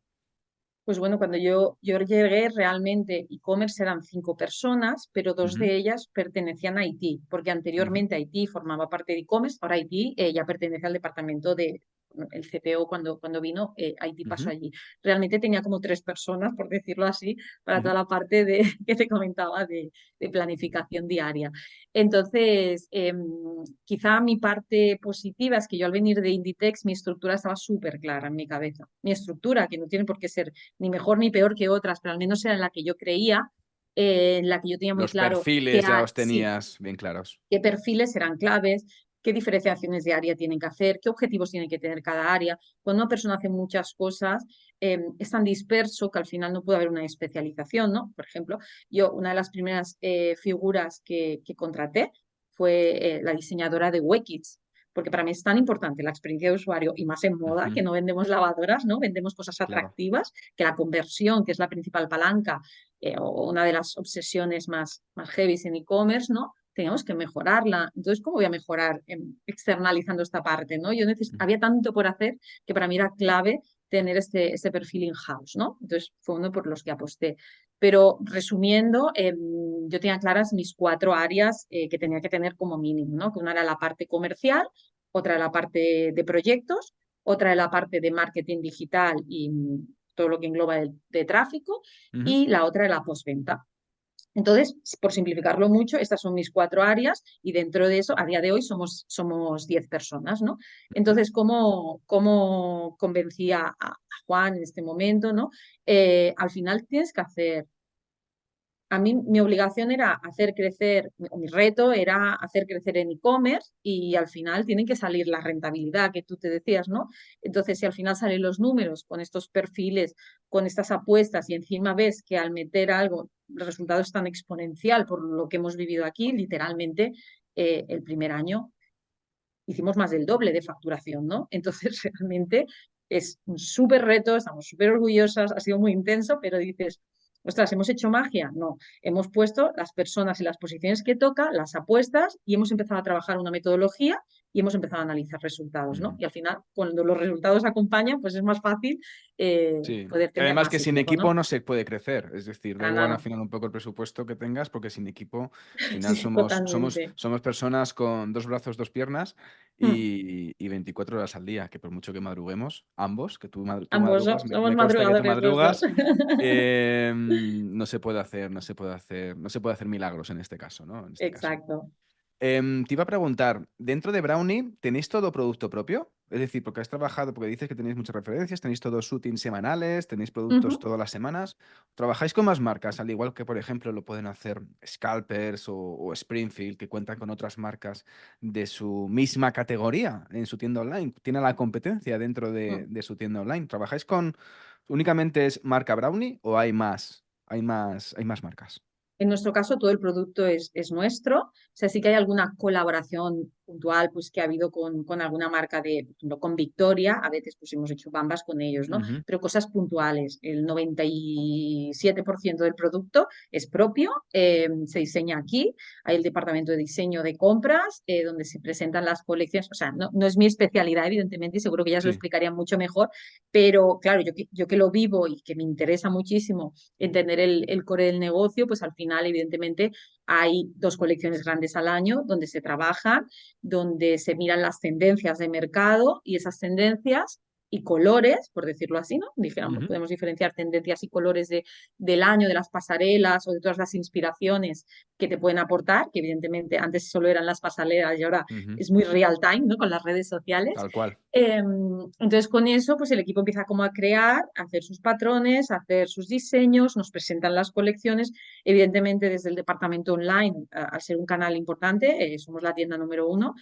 Pues bueno, cuando yo llegué realmente e-commerce eran 5 personas, pero dos Ujú, de ellas pertenecían a Haití, porque ujú, anteriormente Haití formaba parte de e-commerce, ahora Haití ya pertenece al departamento de, bueno, el CPO cuando vino, Haití pasó ujú, allí. Realmente tenía como 3 personas, por decirlo así, para ujú, toda la parte que te comentaba de planificación diaria. Entonces, quizá mi parte positiva es que yo al venir de Inditex, mi estructura estaba súper clara en mi cabeza. Mi estructura, que no tiene por qué ser ni mejor ni peor que otras, pero al menos era en la que yo creía, en la que yo tenía muy Los claro que perfiles ya los sí, tenías bien claros. qué perfiles serán claves, qué diferenciaciones de área tienen que hacer, qué objetivos tiene que tener cada área. Cuando una persona hace muchas cosas, es tan disperso que al final no puede haber una especialización, ¿no? Por ejemplo, yo una de las primeras figuras que contraté fue la diseñadora de Wekits, porque para mí es tan importante la experiencia de usuario y más en moda, Ujú, que no vendemos lavadoras, ¿no? Vendemos cosas claro. atractivas, que la conversión, que es la principal palanca, o una de las obsesiones más heavy en e-commerce, ¿no? Teníamos que mejorarla. Entonces, ¿cómo voy a mejorar externalizando esta parte? ¿No? Había tanto por hacer que para mí era clave tener este perfil in-house, ¿no? Entonces, fue uno por los que aposté. Pero resumiendo, yo tenía claras mis 4 áreas que tenía que tener como mínimo, ¿no? Que una era la parte comercial, otra era la parte de proyectos, otra era la parte de marketing digital y todo lo que engloba de tráfico, Ujú, y la otra era la postventa. Entonces, por simplificarlo mucho, estas son mis 4 áreas y dentro de eso, a día de hoy, somos 10 personas, ¿no? ujú, Entonces, ¿cómo convencí a Juan en este momento, ¿no? Al final tienes que hacer a mí mi obligación era hacer crecer, o mi reto era hacer crecer en e-commerce y al final tienen que salir la rentabilidad que tú te decías, ¿no? Entonces, si al final salen los números con estos perfiles, con estas apuestas y encima ves que al meter algo el resultado es tan exponencial por lo que hemos vivido aquí, literalmente el primer año hicimos más del doble de facturación, ¿no? Entonces, realmente es un súper reto, estamos súper orgullosas, ha sido muy intenso, pero dices, ostras, ¿hemos hecho magia? No, hemos puesto las personas en las posiciones que toca, las apuestas y hemos empezado a trabajar una metodología y hemos empezado a analizar resultados, ¿no? Ujú. Y al final, cuando los resultados acompañan, pues es más fácil Sí, poder que tener además que más sin equipo, equipo ¿no? no se puede crecer, es decir, da Para igual al nada. final un poco el presupuesto que tengas, porque sin equipo, al final Sí, totalmente. somos personas con dos brazos, dos piernas Mm. y 24 horas al día, que por mucho que madruguemos, ambos, que tú Ambos madrugas, somos me consta que tú madrugadores los dos. madrugas, no se puede hacer, no se puede hacer milagros en este caso, ¿no? En este caso. Exacto. Te iba a preguntar, dentro de Brownie, ¿tenéis todo producto propio? Es decir, porque has trabajado, porque dices que tenéis muchas referencias, tenéis todos shootings semanales, tenéis productos Ujú. todas las semanas. ¿Trabajáis con más marcas? Al igual que, por ejemplo, lo pueden hacer Scalpers o Springfield, que cuentan con otras marcas de su misma categoría en su tienda online. Tiene la competencia dentro Mm. de su tienda online. ¿Trabajáis con únicamente es marca Brownie o hay más? Hay más marcas. En nuestro caso, todo el producto es nuestro. O sea, sí que hay alguna colaboración puntual pues, que ha habido con alguna marca de, por ejemplo, con Victoria. A veces pues, hemos hecho bambas con ellos, ¿no? Ujú. Pero cosas puntuales. El 97% del producto es propio, se diseña aquí. Hay el departamento de diseño de compras, donde se presentan las colecciones. O sea, no es mi especialidad, evidentemente, y seguro que ellas lo Sí. explicarían mucho mejor. Pero claro, yo que lo vivo y que me interesa muchísimo entender el core del negocio, pues al final, evidentemente, hay dos colecciones grandes al año donde se trabaja, donde se miran las tendencias de mercado y esas tendencias y colores, por decirlo así, ¿no? Dijéramos, Ujú. podemos diferenciar tendencias y colores del año, de las pasarelas o de todas las inspiraciones que te pueden aportar, que evidentemente antes solo eran las pasarelas y ahora Ujú. es muy real time, ¿no? Con las redes sociales. Tal cual. Entonces, con eso, pues el equipo empieza como a crear, a hacer sus patrones, a hacer sus diseños, nos presentan las colecciones. Evidentemente, desde el departamento online, al ser un canal importante, somos la tienda número uno,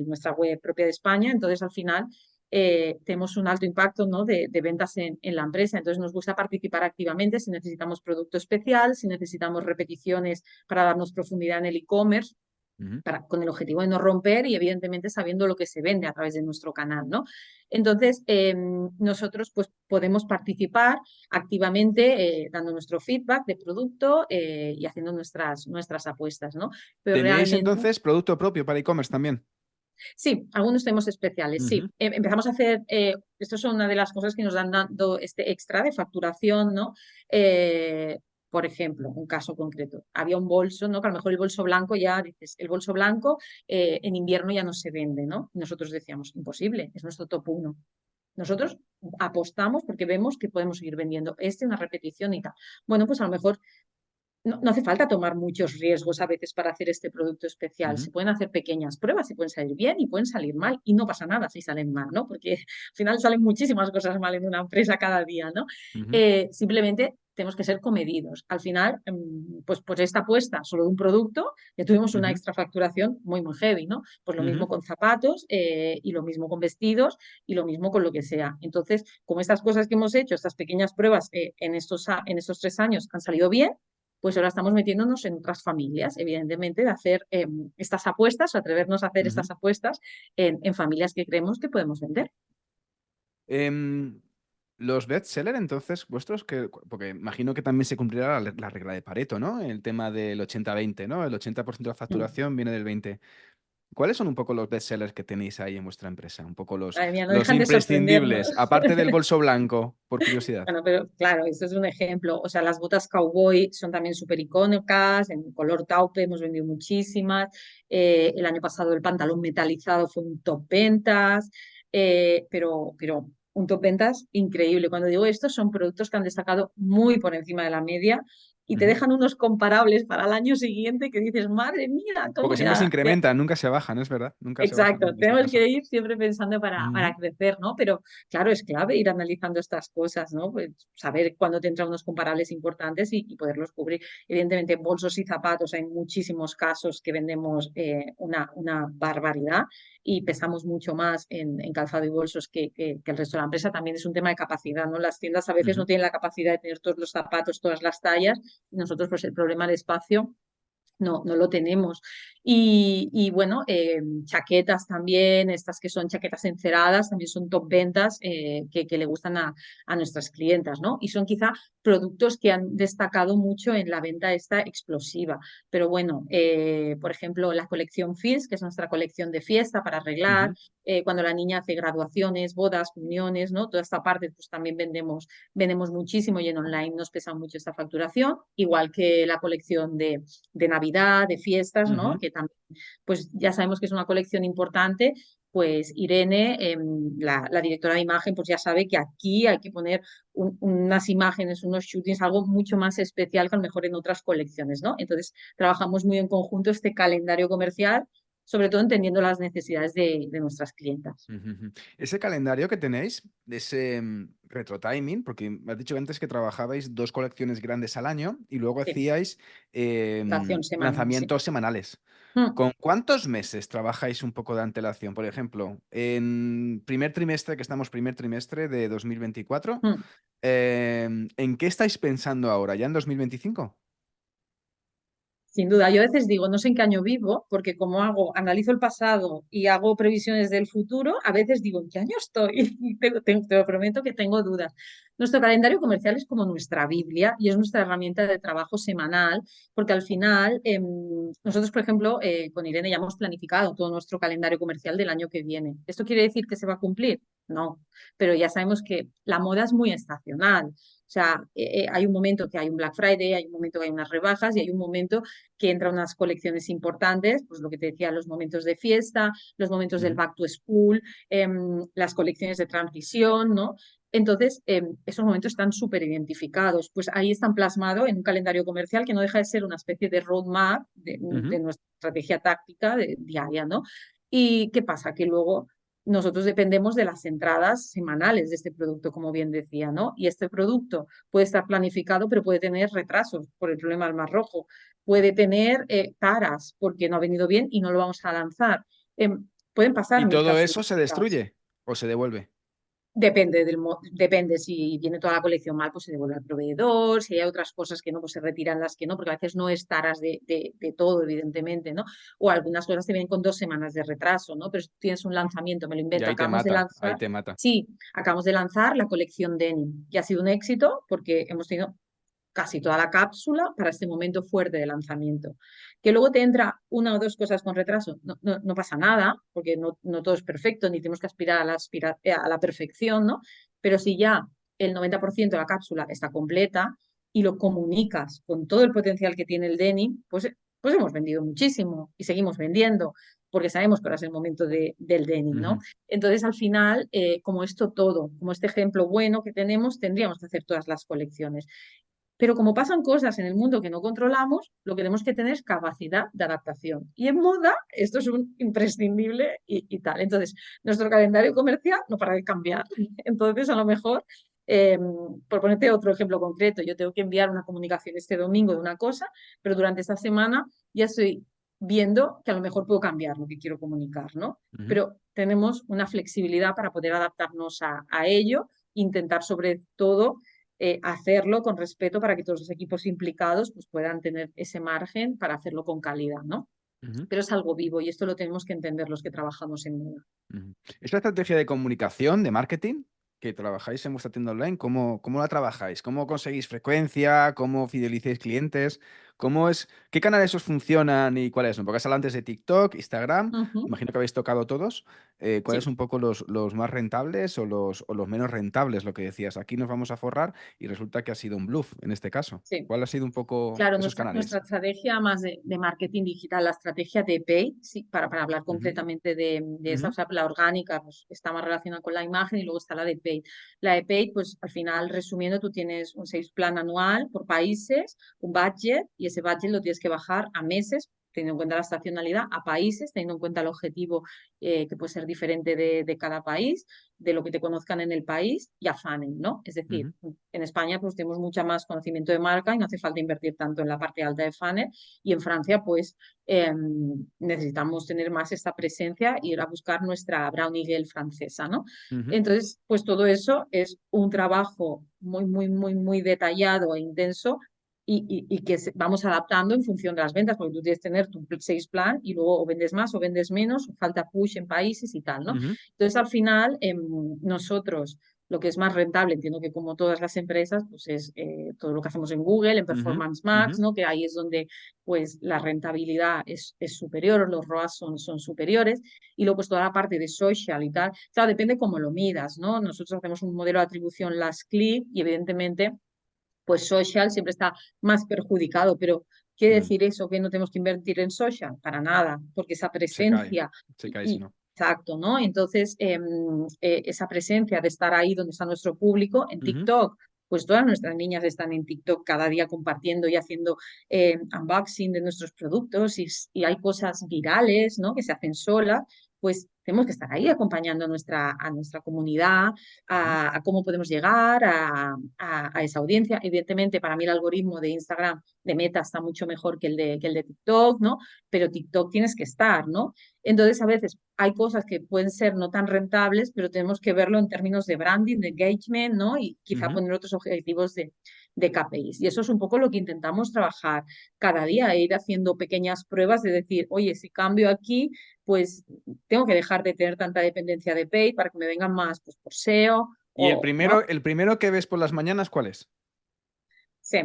nuestra web propia de España. Entonces, al final, tenemos un alto impacto, ¿no? de ventas en la empresa. Entonces, nos gusta participar activamente si necesitamos producto especial, si necesitamos repeticiones para darnos profundidad en el e-commerce Ujú. con el objetivo de no romper y evidentemente sabiendo lo que se vende a través de nuestro canal, ¿no? Entonces, nosotros pues podemos participar activamente dando nuestro feedback de producto y haciendo nuestras apuestas, ¿no? Pero ¿Tenéis realmente, entonces producto propio para e-commerce también? sí, algunos tenemos especiales, Ujú. sí. Empezamos a hacer, esto es una de las cosas que nos dan dando este extra de facturación, ¿no? Por ejemplo, un caso concreto. Había un bolso, ¿no? Que a lo mejor el bolso blanco ya, dices, el bolso blanco en invierno ya no se vende, ¿no? Nosotros decíamos, imposible, es nuestro top uno. Nosotros apostamos porque vemos que podemos seguir vendiendo una repetición y tal. Bueno, pues a lo mejor no hace falta tomar muchos riesgos a veces para hacer este producto especial. Ujú. Se pueden hacer pequeñas pruebas y pueden salir bien y pueden salir mal. Y no pasa nada si salen mal, ¿no? Porque al final salen muchísimas cosas mal en una empresa cada día, ¿no? Ujú. Simplemente tenemos que ser comedidos. Al final, pues por esta apuesta solo de un producto, ya tuvimos una Ujú. extra facturación muy, muy heavy, ¿no? Pues lo Ujú. mismo con zapatos y lo mismo con vestidos y lo mismo con lo que sea. Entonces, como estas cosas que hemos hecho, estas pequeñas pruebas en estos 3 años han salido bien, pues ahora estamos metiéndonos en otras familias, evidentemente, de hacer estas apuestas o atrevernos a hacer Ujú. estas apuestas en familias que creemos que podemos vender. Em, los bestseller, entonces, vuestros, porque imagino que también se cumplirá la regla de Pareto, ¿no? El tema del 80-20, ¿no? El 80% de la Mm. facturación viene del 20. ¿Cuáles son un poco los bestsellers que tenéis ahí en vuestra empresa? Un poco Madre mía, no los dejan de sorprendernos. imprescindibles, aparte del bolso blanco, por curiosidad. Bueno, pero claro, esto es un ejemplo. O sea, las botas cowboy son también súper icónicas, en color taupe hemos vendido muchísimas. El año pasado el pantalón metalizado fue un top ventas, pero un top ventas increíble. Cuando digo esto, son productos que han destacado muy por encima de la media y te Ujú. dejan unos comparables para el año siguiente que dices, madre mía, Porque ¿cómo siempre se me ha incrementan, nunca se bajan, es verdad. Nunca se bajan Exacto, en este tenemos caso. que ir siempre pensando para Ujú, crecer, ¿no? Pero claro, es clave ir analizando estas cosas, ¿no? Pues saber cuándo te entran unos comparables importantes y poderlos cubrir. Evidentemente, bolsos y zapatos, hay muchísimos casos que vendemos una barbaridad y pesamos mucho más en calzado y bolsos que el resto de la empresa. También es un tema de capacidad, ¿no? Las tiendas a veces no ujú. tienen la capacidad de tener todos los zapatos, todas las tallas, y nosotros, pues el problema de espacio no lo tenemos. Y bueno, chaquetas también, estas que son chaquetas enceradas, también son top ventas que le gustan a nuestras clientas, ¿no? Y son quizá productos que han destacado mucho en la venta esta explosiva. Pero bueno, por ejemplo, la colección Fizz, que es nuestra colección de fiesta para arreglar, Ujú. cuando la niña hace graduaciones, bodas, comuniones, ¿no? Toda esta parte, pues también vendemos muchísimo y en online nos pesa mucho esta facturación, igual que la colección de Navidad, de fiestas, ¿no? Ujú. Que también, pues ya sabemos que es una colección importante, pues Irene, la directora de imagen, pues ya sabe que aquí hay que poner unas imágenes, unos shootings, algo mucho más especial que a lo mejor en otras colecciones, ¿no? Entonces, trabajamos muy en conjunto este calendario comercial, sobre todo entendiendo las necesidades de nuestras clientas. Ujú, ujú. Ese calendario que tenéis, de ese retro timing, porque me has dicho antes que trabajabais 2 colecciones grandes al año y luego Sí, hacíais estación semanal, sí. lanzamientos semanales. Mm, ¿Con cuántos meses trabajáis un poco de antelación? Por ejemplo, en primer trimestre, que estamos primer trimestre de 2024, mm. ¿en qué estáis pensando ahora? ¿Ya en 2025? Sin duda, yo a veces digo, no sé en qué año vivo, porque como analizo el pasado y hago previsiones del futuro, a veces digo, ¿en qué año estoy? Y te lo prometo que tengo dudas. Nuestro calendario comercial es como nuestra Biblia y es nuestra herramienta de trabajo semanal, porque al final, nosotros, por ejemplo, con Irene ya hemos planificado todo nuestro calendario comercial del año que viene. ¿Esto quiere decir que se va a cumplir? No, pero ya sabemos que la moda es muy estacional. O sea, hay un momento que hay un Black Friday, hay un momento que hay unas rebajas y hay un momento que entran unas colecciones importantes, pues lo que te decía, los momentos de fiesta, los momentos del Ujú. back to school, las colecciones de transición, ¿no? Entonces, esos momentos están súper identificados, pues ahí están plasmados en un calendario comercial que no deja de ser una especie de roadmap de Ujú. nuestra estrategia táctica diaria, ¿no? ¿Y qué pasa? Que luego nosotros dependemos de las entradas semanales de este producto, como bien decía, ¿no? Y este producto puede estar planificado, pero puede tener retrasos por el problema del Mar Rojo, puede tener taras porque no ha venido bien y no lo vamos a lanzar. Pueden pasar ¿Y mil todo casos eso se de caos. destruye o se devuelve? Depende si viene toda la colección mal, pues se devuelve al proveedor, si hay otras cosas que no, pues se retiran las que no, porque a veces no es taras de todo, evidentemente, ¿no? O algunas cosas te vienen con 2 semanas de retraso, ¿no? Pero si tú tienes un lanzamiento, me lo Y invento, ahí te acabamos de mata, ahí lanzar, te mata. sí, acabamos de lanzar la colección Denim y ha sido un éxito porque hemos tenido casi toda la cápsula para este momento fuerte de lanzamiento. Que luego te entra una o dos cosas con retraso, no pasa nada, porque no todo es perfecto, ni tenemos que aspirar a la perfección, ¿no? Pero si ya el 90% de la cápsula está completa y lo comunicas con todo el potencial que tiene el denim, pues hemos vendido muchísimo y seguimos vendiendo, porque sabemos que ahora es el momento del denim, ¿no? Ujú. Entonces, al final, como esto todo, como este ejemplo bueno que tenemos, tendríamos que hacer todas las colecciones. Pero como pasan cosas en el mundo que no controlamos, lo que tenemos que tener es capacidad de adaptación. Y en moda esto es un imprescindible y tal. Entonces, nuestro calendario comercial no para de cambiar. Entonces, a lo mejor, eh, por ponerte otro ejemplo concreto, yo tengo que enviar una comunicación este domingo de una cosa, pero durante esta semana ya estoy viendo que a lo mejor puedo cambiar lo que quiero comunicar, ¿no? Ujú. Pero tenemos una flexibilidad para poder adaptarnos a ello, intentar sobre todo hacerlo con respeto para que todos los equipos implicados pues, puedan tener ese margen para hacerlo con calidad, ¿no? Ujú. Pero es algo vivo y esto lo tenemos que entender los que trabajamos en moda. Ujú. Esta estrategia de comunicación, de marketing, que trabajáis en vuestra tienda online, ¿cómo la trabajáis? ¿Cómo conseguís frecuencia? ¿Cómo fidelicéis clientes? ¿Qué canales os funcionan y cuáles son? Porque has hablado antes de TikTok, Instagram, Ujú. imagino que habéis tocado todos. ¿Cuáles Sí. son un poco los más rentables o los menos rentables, lo que decías? Aquí nos vamos a forrar y resulta que ha sido un bluff en este caso. Sí. ¿Cuál ha sido un poco Claro, esos nuestra canales? estrategia más de marketing digital, la estrategia de paid, sí, para hablar Ujú, concretamente de esa, o ujú, sea, la orgánica, pues está más relacionada con la imagen y luego está la de paid. La de paid, pues al final, resumiendo, tú tienes un sales plan anual por países, un budget, y ese budget lo tienes que bajar a meses, teniendo en cuenta la estacionalidad, a países, teniendo en cuenta el objetivo que puede ser diferente de cada país, de lo que te conozcan en el país, y a funnel, ¿no? Es decir, ujú, en España pues tenemos mucha más conocimiento de marca y no hace falta invertir tanto en la parte alta de funnel, y en Francia pues necesitamos tener más esta presencia y ir a buscar nuestra Brownie Girl francesa, ¿no? ujú, Entonces, pues todo eso es un trabajo muy, muy, muy, muy detallado e intenso y que vamos adaptando en función de las ventas, porque tú tienes que tener tu sales plan y luego o vendes más o vendes menos, o falta push en países y tal, ¿no? ujú, Entonces, al final, nosotros lo que es más rentable, entiendo que como todas las empresas, pues es todo lo que hacemos en Google, en ujú, Performance Max, ujú, ¿no? Que ahí es donde pues la rentabilidad es superior, los ROAS son superiores, y luego pues toda la parte de social y tal, claro, depende cómo lo midas, ¿no? Nosotros hacemos un modelo de atribución last click y evidentemente pues social siempre está más perjudicado, pero ¿quiere mm. decir eso que no tenemos que invertir en social? Para nada, porque esa presencia Se cae si no. exacto, ¿no? Entonces, esa presencia de estar ahí donde está nuestro público, en Ujú, TikTok, pues todas nuestras niñas están en TikTok cada día compartiendo y haciendo unboxing de nuestros productos y hay cosas virales, ¿no? Que se hacen solas, pues tenemos que estar ahí acompañando a nuestra comunidad, ujú, a cómo podemos llegar a esa audiencia. Evidentemente, para mí el algoritmo de Instagram, de Meta, está mucho mejor que el de TikTok, ¿no? Pero TikTok tienes que estar, ¿no? Entonces, a veces hay cosas que pueden ser no tan rentables, pero tenemos que verlo en términos de branding, de engagement, ¿no? Y quizá ujú. poner otros objetivos de KPIs. Y eso es un poco lo que intentamos trabajar cada día, ir haciendo pequeñas pruebas de decir, oye, si cambio aquí, pues tengo que dejar de tener tanta dependencia de Pay para que me vengan más pues, por SEO ¿Y o, ¿no? el primero que ves por las mañanas, cuál es? Sí,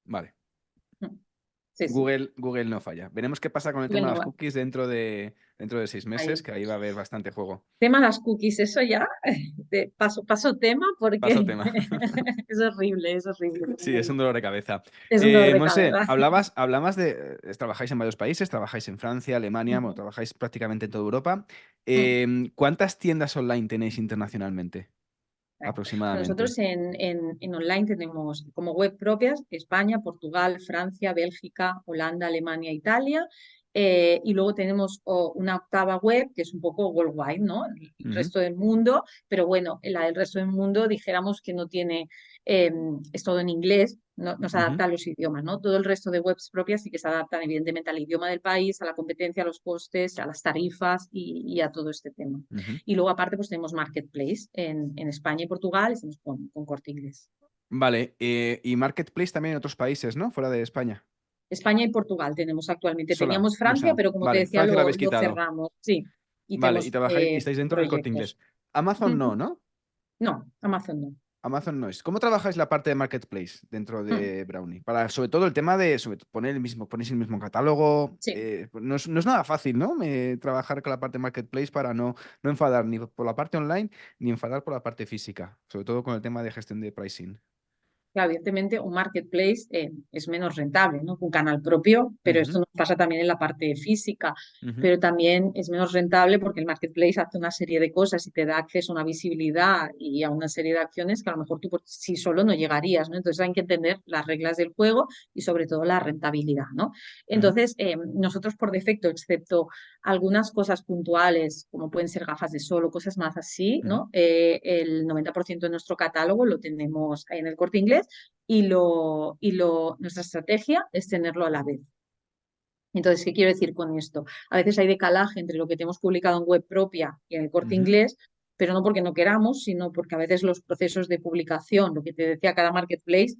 Vale. sí, sí. Google no falla. Veremos qué pasa con el Google tema de no las va. cookies dentro de 6 meses, Ahí. que ahí va a haber bastante juego. Tema las cookies, eso ya, paso tema porque Paso tema. es horrible. Sí, es un dolor de cabeza. Es un dolor de Monse, cabeza. hablabas de. Trabajáis en varios países, trabajáis en Francia, Alemania, bueno, Ujú. trabajáis prácticamente en toda Europa. Mm. ¿Cuántas tiendas online tenéis internacionalmente? Vale. Aproximadamente. Nosotros en online tenemos como web propias España, Portugal, Francia, Bélgica, Holanda, Alemania, Italia. Y luego tenemos una octava web que es un poco worldwide, ¿no? El Ujú, resto del mundo, pero bueno, la del resto del mundo dijéramos que no tiene, es todo en inglés, no se ujú, adapta a los idiomas, ¿no? Todo el resto de webs propias sí que se adaptan evidentemente al idioma del país, a la competencia, a los costes, a las tarifas y a todo este tema. ujú. Y luego aparte pues tenemos Marketplace en España y Portugal, estamos con Corte Inglés. Vale. Y Marketplace también en otros países, ¿no? Fuera de España. España y Portugal tenemos actualmente. Sola. Teníamos No Francia, sé. pero como te Vale. decía, Francia la habéis lo quitado. cerramos, sí. Y Vale. Y tenemos trabajáis y estáis dentro del Corte proyectos. Inglés. Amazon no, Ujú. ¿no? No, Amazon no. Amazon no es. ¿Cómo trabajáis la parte de Marketplace dentro Mm. de Brownie? Para, sobre todo el tema de ponéis el mismo catálogo. Sí. No es nada fácil, ¿no? Trabajar con la parte Marketplace para no enfadar ni por la parte online ni enfadar por la parte física. Sobre todo con el tema de gestión de pricing. Claro, evidentemente un marketplace es menos rentable, ¿no? Que un canal propio, pero esto Ujú, nos pasa también en la parte física, ujú, pero también es menos rentable porque el marketplace hace una serie de cosas y te da acceso a una visibilidad y a una serie de acciones que a lo mejor tú por sí solo no llegarías, ¿no? Entonces hay que entender las reglas del juego y sobre todo la rentabilidad, ¿no? ujú, Entonces, nosotros por defecto, excepto algunas cosas puntuales, como pueden ser gafas de sol o cosas más así, ujú. ¿no? El 90% de nuestro catálogo lo tenemos en el Corte Inglés nuestra estrategia es tenerlo a la vez. Entonces, ¿qué quiero decir con esto? A veces hay decalaje entre lo que tenemos publicado en web propia y en el Corte Ujú, Inglés, pero no porque no queramos, sino porque a veces los procesos de publicación, lo que te decía cada marketplace,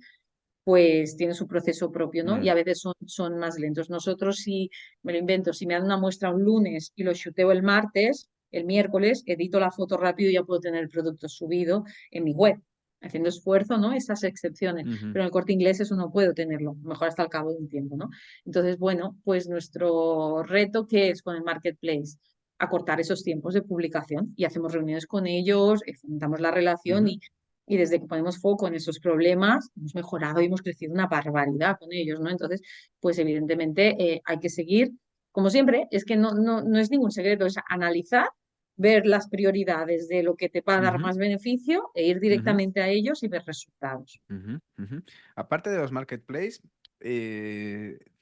pues tiene su proceso propio, ¿no? Y mm, a veces son más lentos. Nosotros, si me lo invento, si me dan una muestra un lunes y lo shooteo el martes, el miércoles, edito la foto rápido y ya puedo tener el producto subido en mi web. haciendo esfuerzo, ¿no? Esas excepciones. Ujú, Pero en el Corte Inglés eso no puedo tenerlo, mejor hasta el cabo de un tiempo, ¿no? Entonces, bueno, pues nuestro reto, ¿qué es con el Marketplace? Acortar esos tiempos de publicación y hacemos reuniones con ellos, fomentamos la relación ujú, y desde que ponemos foco en esos problemas, hemos mejorado y hemos crecido una barbaridad con ellos, ¿no? Entonces, pues evidentemente hay que seguir, como siempre, es que no es ningún secreto, es analizar, ver las prioridades de lo que te va a dar ujú, más beneficio e ir ujú, directamente a ellos y ver resultados. ujú, ujú. Aparte de los marketplaces,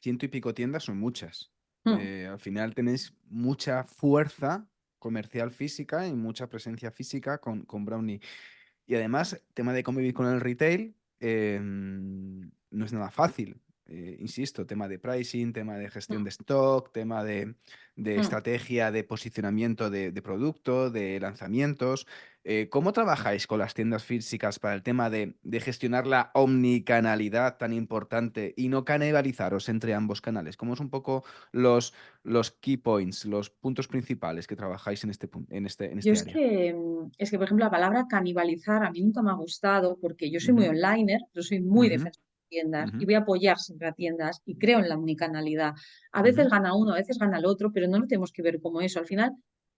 ciento y pico tiendas son muchas. Mm, Al final tenéis mucha fuerza comercial física y mucha presencia física con Brownie. Y además, tema de convivir con el retail no es nada fácil. Insisto, tema de pricing, tema de gestión de mm, stock, tema de mm. estrategia de posicionamiento de producto, de lanzamientos. ¿Cómo trabajáis con las tiendas físicas para el tema de gestionar la omnicanalidad tan importante y no canibalizaros entre ambos canales? ¿Cómo es un poco los key points, los puntos principales que trabajáis en Yo este área? es que, por ejemplo, la palabra canibalizar a mí nunca me ha gustado porque yo soy muy Ujú, onliner, yo soy muy ujú, defensor de tiendas ujú. y voy a apoyar siempre a tiendas y creo en la omnicanalidad. A veces Ujú, gana uno, a veces gana el otro, pero no lo tenemos que ver como eso. Al final,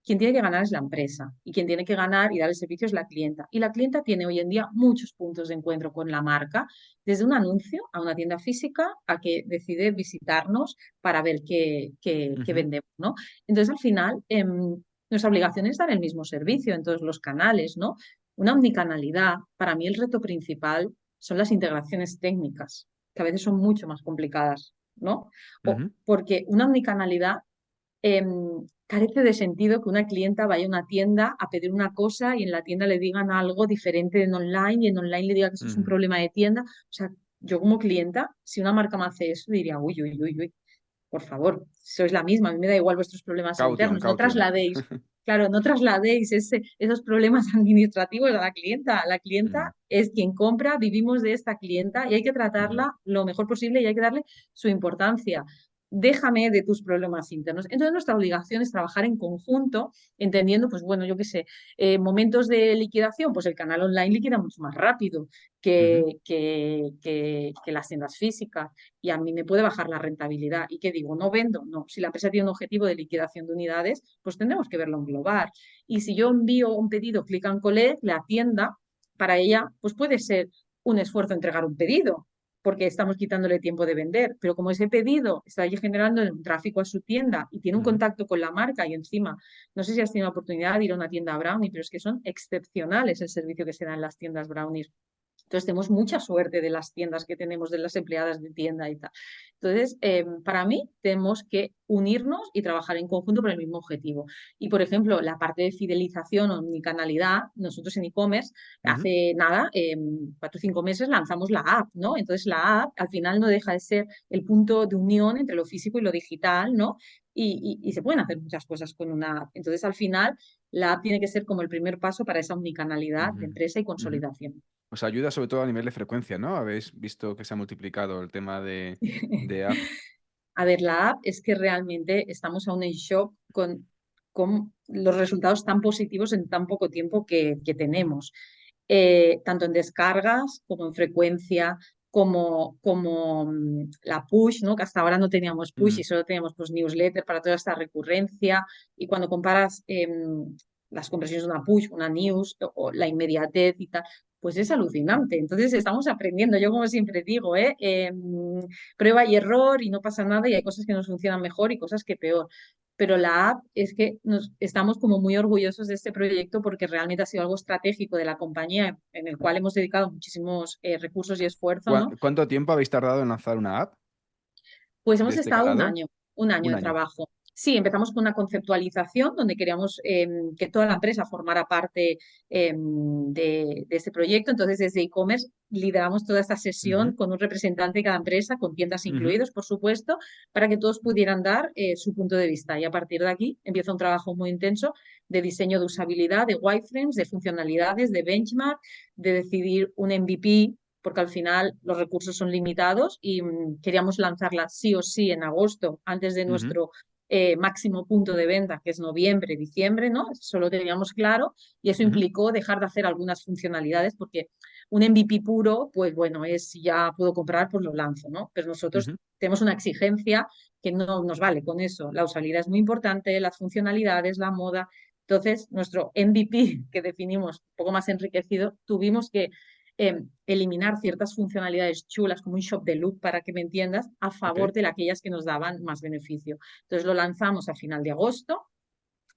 quien tiene que ganar es la empresa y quien tiene que ganar y dar el servicio es la clienta. Y la clienta tiene hoy en día muchos puntos de encuentro con la marca, desde un anuncio a una tienda física a que decide visitarnos para ver qué ujú, vendemos, ¿no? Entonces, al final, nuestra obligación es dar el mismo servicio en todos los canales, ¿no? Una omnicanalidad, para mí el reto principal son las integraciones técnicas, que a veces son mucho más complicadas, ¿no? O ujú, porque una omnicanalidad carece de sentido que una clienta vaya a una tienda a pedir una cosa y en la tienda le digan algo diferente en online y en online le diga que eso es un ujú. problema de tienda. O sea, yo como clienta, si una marca me hace eso, diría, uy, uy, uy, uy, por favor, sois la misma, a mí me da igual vuestros problemas Caution, internos, no caution. trasladéis, claro, no trasladéis esos problemas administrativos a la clienta. La clienta Ujú, es quien compra, vivimos de esta clienta y hay que ujú, tratarla lo mejor posible y hay que darle su importancia. Déjame de tus problemas internos. Entonces, nuestra obligación es trabajar en conjunto, entendiendo, pues bueno, yo qué sé, momentos de liquidación, pues el canal online liquida mucho más rápido ujú, que las tiendas físicas y a mí me puede bajar la rentabilidad. ¿Y qué digo? ¿No vendo? No. Si la empresa tiene un objetivo de liquidación de unidades, pues tendremos que verlo en global. Y si yo envío un pedido click and collect, la tienda, para ella, pues puede ser un esfuerzo entregar un pedido, porque estamos quitándole tiempo de vender. Pero como ese pedido está allí generando un tráfico a su tienda y tiene un ujú, contacto con la marca y encima, no sé si has tenido la oportunidad de ir a una tienda Brownie, pero es que son excepcionales el servicio que se da en las tiendas Brownies. Entonces tenemos mucha suerte de las tiendas que tenemos, de las empleadas de tienda y tal. Entonces, para mí tenemos que unirnos y trabajar en conjunto por el mismo objetivo. Y, por ejemplo, la parte de fidelización o omnicanalidad, nosotros en e-commerce, ujú, hace nada, 4 o 5 meses lanzamos la app, ¿no? Entonces la app al final no deja de ser el punto de unión entre lo físico y lo digital, ¿no? Y se pueden hacer muchas cosas con una app. Entonces, al final, la app tiene que ser como el primer paso para esa omnicanalidad de ujú, empresa y ujú. consolidación. Os ayuda sobre todo a nivel de frecuencia, ¿no? Habéis visto que se ha multiplicado el tema de app. A ver, la app es que realmente estamos aún en shock con los resultados tan positivos en tan poco tiempo que tenemos. Tanto en descargas como en frecuencia, como la push, ¿no? Que hasta ahora no teníamos push Ujú, y solo teníamos pues, newsletter para toda esta recurrencia. Y cuando comparas las conversiones de una push, una news o la inmediatez y tal, pues es alucinante. Entonces estamos aprendiendo. Yo como siempre digo, prueba y error y no pasa nada y hay cosas que nos funcionan mejor y cosas que peor. Pero la app es que estamos como muy orgullosos de este proyecto porque realmente ha sido algo estratégico de la compañía en el cual hemos dedicado muchísimos recursos y esfuerzo, ¿no? ¿Cuánto tiempo habéis tardado en lanzar una app Pues de hemos este estado calado? un año Un de año. trabajo. Sí, empezamos con una conceptualización donde queríamos que toda la empresa formara parte de este proyecto. Entonces, desde e-commerce lideramos toda esta sesión Ujú, con un representante de cada empresa, con tiendas ujú, incluidos, por supuesto, para que todos pudieran dar su punto de vista. Y a partir de aquí empieza un trabajo muy intenso de diseño de usabilidad, de wireframes, de funcionalidades, de benchmark, de decidir un MVP porque al final los recursos son limitados y queríamos lanzarla sí o sí en agosto, antes de ujú, nuestro máximo punto de venta, que es noviembre, diciembre, ¿no? Eso lo teníamos claro y eso Ujú, implicó dejar de hacer algunas funcionalidades porque un MVP puro, pues bueno, es si ya puedo comprar, pues lo lanzo, ¿no? Pero nosotros ujú, tenemos una exigencia que no nos vale con eso. La usabilidad es muy importante, las funcionalidades, la moda. Entonces, nuestro MVP que definimos un poco más enriquecido, tuvimos que eliminar ciertas funcionalidades chulas como un shop de look, para que me entiendas, a ok, favor de aquellas que nos daban más beneficio. Entonces lo lanzamos a final de agosto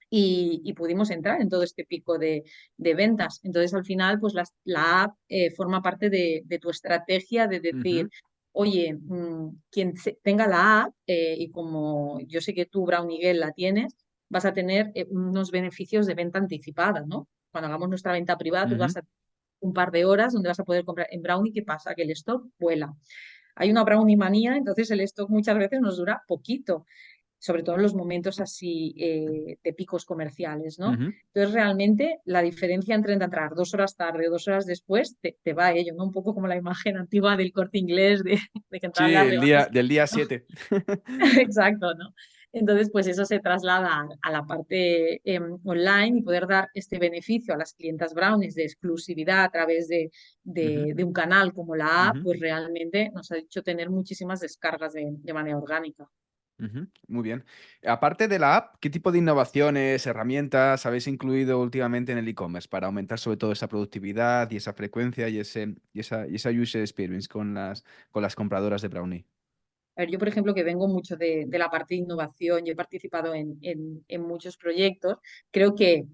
y pudimos entrar en todo este pico de ventas. Entonces, al final, pues la app forma parte de tu estrategia de decir, ujú, oye, quien tenga la app, y como yo sé que tú, Brown Miguel, la tienes, vas a tener unos beneficios de venta anticipada, ¿no? Cuando hagamos nuestra venta privada, tú vas ujú. a un par de horas donde vas a poder comprar en Brownie. ¿Qué pasa? Que el stock vuela. Hay una Brownie manía, entonces el stock muchas veces nos dura poquito, sobre todo en los momentos así de picos comerciales, ¿no? Ujú. Entonces, realmente la diferencia entre entrar 2 horas tarde o 2 horas después te va a ello, ¿no? Un poco como la imagen antigua del Corte Inglés de que entraban Sí, las rebajas. del día 7. Exacto, ¿no? Entonces, pues eso se traslada a la parte online y poder dar este beneficio a las clientas brownies de exclusividad a través Ujú, de un canal como la app, ujú, pues realmente nos ha hecho tener muchísimas descargas de manera orgánica. ujú. Muy bien. Aparte de la app, ¿qué tipo de innovaciones, herramientas habéis incluido últimamente en el e-commerce para aumentar sobre todo esa productividad y esa frecuencia y esa user experience con las compradoras de Brownie? A ver, yo, por ejemplo, que vengo mucho de la parte de innovación y he participado en muchos proyectos, creo que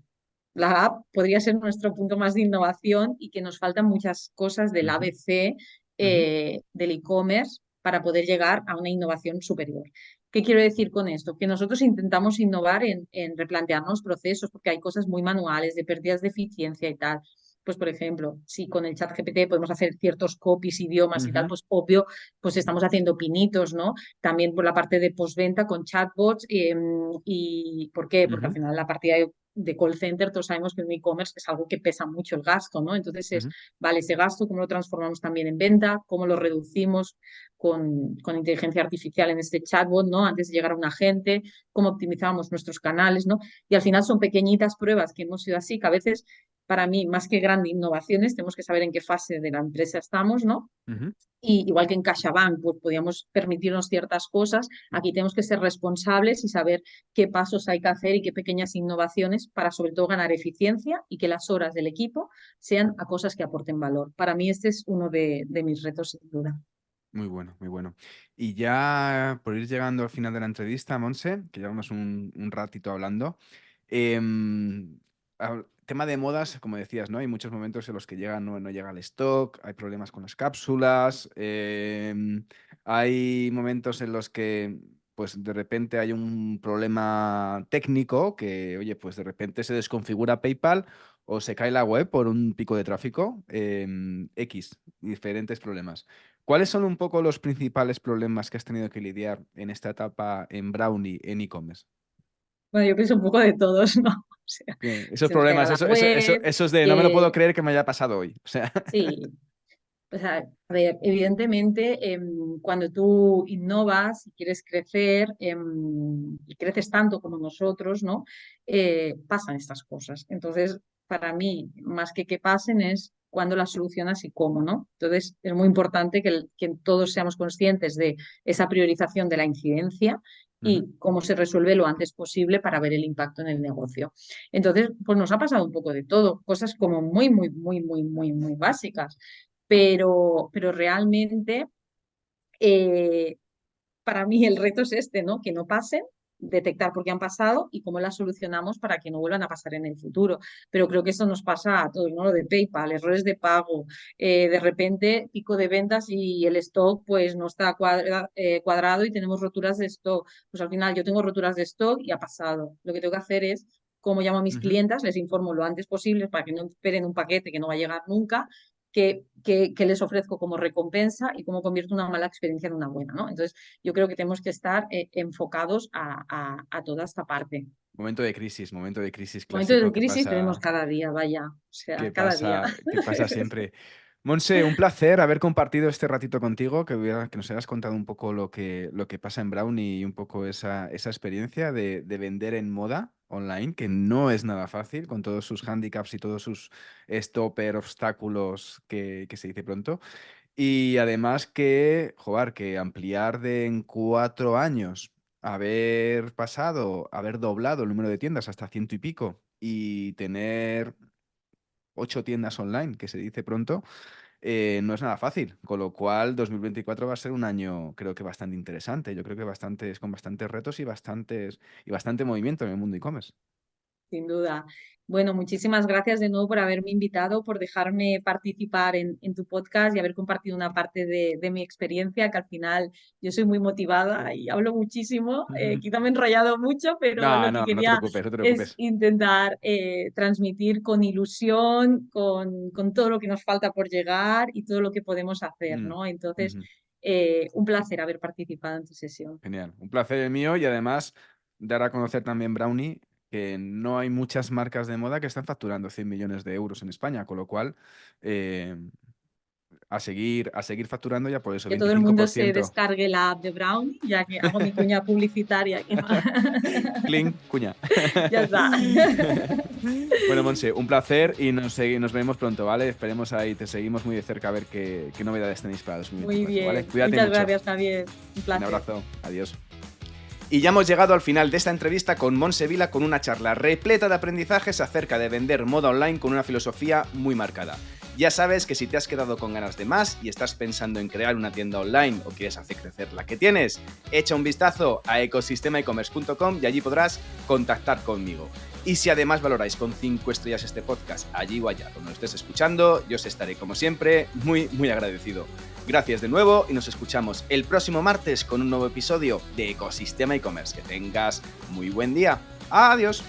la app podría ser nuestro punto más de innovación y que nos faltan muchas cosas del Ujú, ABC ujú, del e-commerce para poder llegar a una innovación superior. ¿Qué quiero decir con esto? Que nosotros intentamos innovar en replantearnos procesos, porque hay cosas muy manuales, de pérdidas de eficiencia y tal. Pues, por ejemplo, si con el chat GPT podemos hacer ciertos copies, idiomas y tal, ujú, pues obvio, pues estamos haciendo pinitos, ¿no? También por la parte de postventa con chatbots. ¿Y por qué? Porque al ujú, final la partida de call center, todos sabemos que en e-commerce es algo que pesa mucho el gasto, ¿no? Entonces es, ujú, vale, ese gasto, ¿cómo lo transformamos también en venta? ¿Cómo lo reducimos con inteligencia artificial en este chatbot, ¿no? Antes de llegar a un agente, ¿cómo optimizamos nuestros canales, ¿no? Y al final son pequeñitas pruebas que hemos ido así, que a veces, para mí, más que grandes innovaciones, tenemos que saber en qué fase de la empresa estamos, ¿no? ujú. Y igual que en CaixaBank, pues podíamos permitirnos ciertas cosas, aquí tenemos que ser responsables y saber qué pasos hay que hacer y qué pequeñas innovaciones para sobre todo ganar eficiencia y que las horas del equipo sean a cosas que aporten valor. Para mí este es uno de mis retos, sin duda. Muy bueno, muy bueno. Y ya por ir llegando al final de la entrevista, Monse, que llevamos un ratito hablando, tema de modas, como decías, ¿no? Hay muchos momentos en los que no llega el stock, hay problemas con las cápsulas, hay momentos en los que pues de repente hay un problema técnico que, oye, pues de repente se desconfigura PayPal o se cae la web por un pico de tráfico, X, diferentes problemas. ¿Cuáles son un poco los principales problemas que has tenido que lidiar en esta etapa en Brownie, en e-commerce? Bueno, yo pienso un poco de todos, ¿no? O sea, que Esos se nos caiga problemas, la web, esos de no me lo puedo que creer que me haya pasado hoy. O sea, sí. O sea, a ver, evidentemente, cuando tú innovas y quieres crecer, y creces tanto como nosotros, ¿no? Pasan estas cosas. Entonces, para mí, más que pasen, es cuándo las solucionas y cómo, ¿no? Entonces, es muy importante que todos seamos conscientes de esa priorización de la incidencia ujú, y cómo se resuelve lo antes posible para ver el impacto en el negocio. Entonces, pues nos ha pasado un poco de todo, cosas como muy, muy, muy, muy, muy, muy básicas, pero realmente eh, para mí el reto es este, ¿no? Que no pasen, detectar por qué han pasado y cómo las solucionamos para que no vuelvan a pasar en el futuro. Pero creo que eso nos pasa a todos, ¿no? Lo de PayPal, errores de pago, de repente pico de ventas y el stock pues no está cuadrado y tenemos roturas de stock. Pues al final yo tengo roturas de stock y ha pasado. Lo que tengo que hacer es, como llamo a mis ujú. clientas, les informo lo antes posible para que no esperen un paquete que no va a llegar nunca, que les ofrezco como recompensa y cómo convierto una mala experiencia en una buena, ¿no? Entonces, yo creo que tenemos que estar enfocados a toda esta parte. Momento de crisis Momentos clásico de crisis tenemos cada día, vaya, o sea, cada día. que pasa siempre. Monse, un placer haber compartido este ratito contigo, que nos hayas contado un poco lo que pasa en Brownie y un poco esa experiencia de vender en moda online, que no es nada fácil, con todos sus handicaps y todos sus stopper, obstáculos que se dice pronto. Y además que ampliar de en 4 años, haber doblado el número de tiendas hasta 100 y pico y tener 8 tiendas online, que se dice pronto, no es nada fácil. Con lo cual, 2024 va a ser un año, creo que bastante interesante. Yo creo que con bastantes retos y bastante movimiento en el mundo e-commerce. Sin duda. Bueno, muchísimas gracias de nuevo por haberme invitado, por dejarme participar en tu podcast y haber compartido una parte de mi experiencia, que al final yo soy muy motivada y hablo muchísimo. Quizá me he enrollado mucho, pero No, lo que no, no te quería preocupes, no te es preocupes. intentar transmitir con ilusión, con todo lo que nos falta por llegar y todo lo que podemos hacer, Mm, ¿no? Entonces, ujú. un placer haber participado en tu sesión. Genial. Un placer el mío y además dar a conocer también Brownie, que no hay muchas marcas de moda que están facturando 100 millones de euros en España, con lo cual eh, a seguir facturando ya por eso, Que todo el mundo se 25%. descargue la app de Brownie, ya que hago mi cuña publicitaria aquí. Cling, cuña. Ya está. Bueno, Monse, un placer y nos vemos pronto, ¿vale? Esperemos ahí, te seguimos muy de cerca a ver qué novedades tenéis para Muy 2024, ¿vale? bien. Cuídate Muchas mucho. gracias, Javier. Un Un placer. abrazo. Adiós. Y ya hemos llegado al final de esta entrevista con Monse Vila con una charla repleta de aprendizajes acerca de vender moda online con una filosofía muy marcada. Ya sabes que si te has quedado con ganas de más y estás pensando en crear una tienda online o quieres hacer crecer la que tienes, echa un vistazo a ecosistemaecommerce.com y allí podrás contactar conmigo. Y si además valoráis con 5 estrellas este podcast allí o allá donde lo estés escuchando, yo os estaré como siempre muy, muy agradecido. Gracias de nuevo y nos escuchamos el próximo martes con un nuevo episodio de Ecosistema e-commerce. Que tengas muy buen día. Adiós.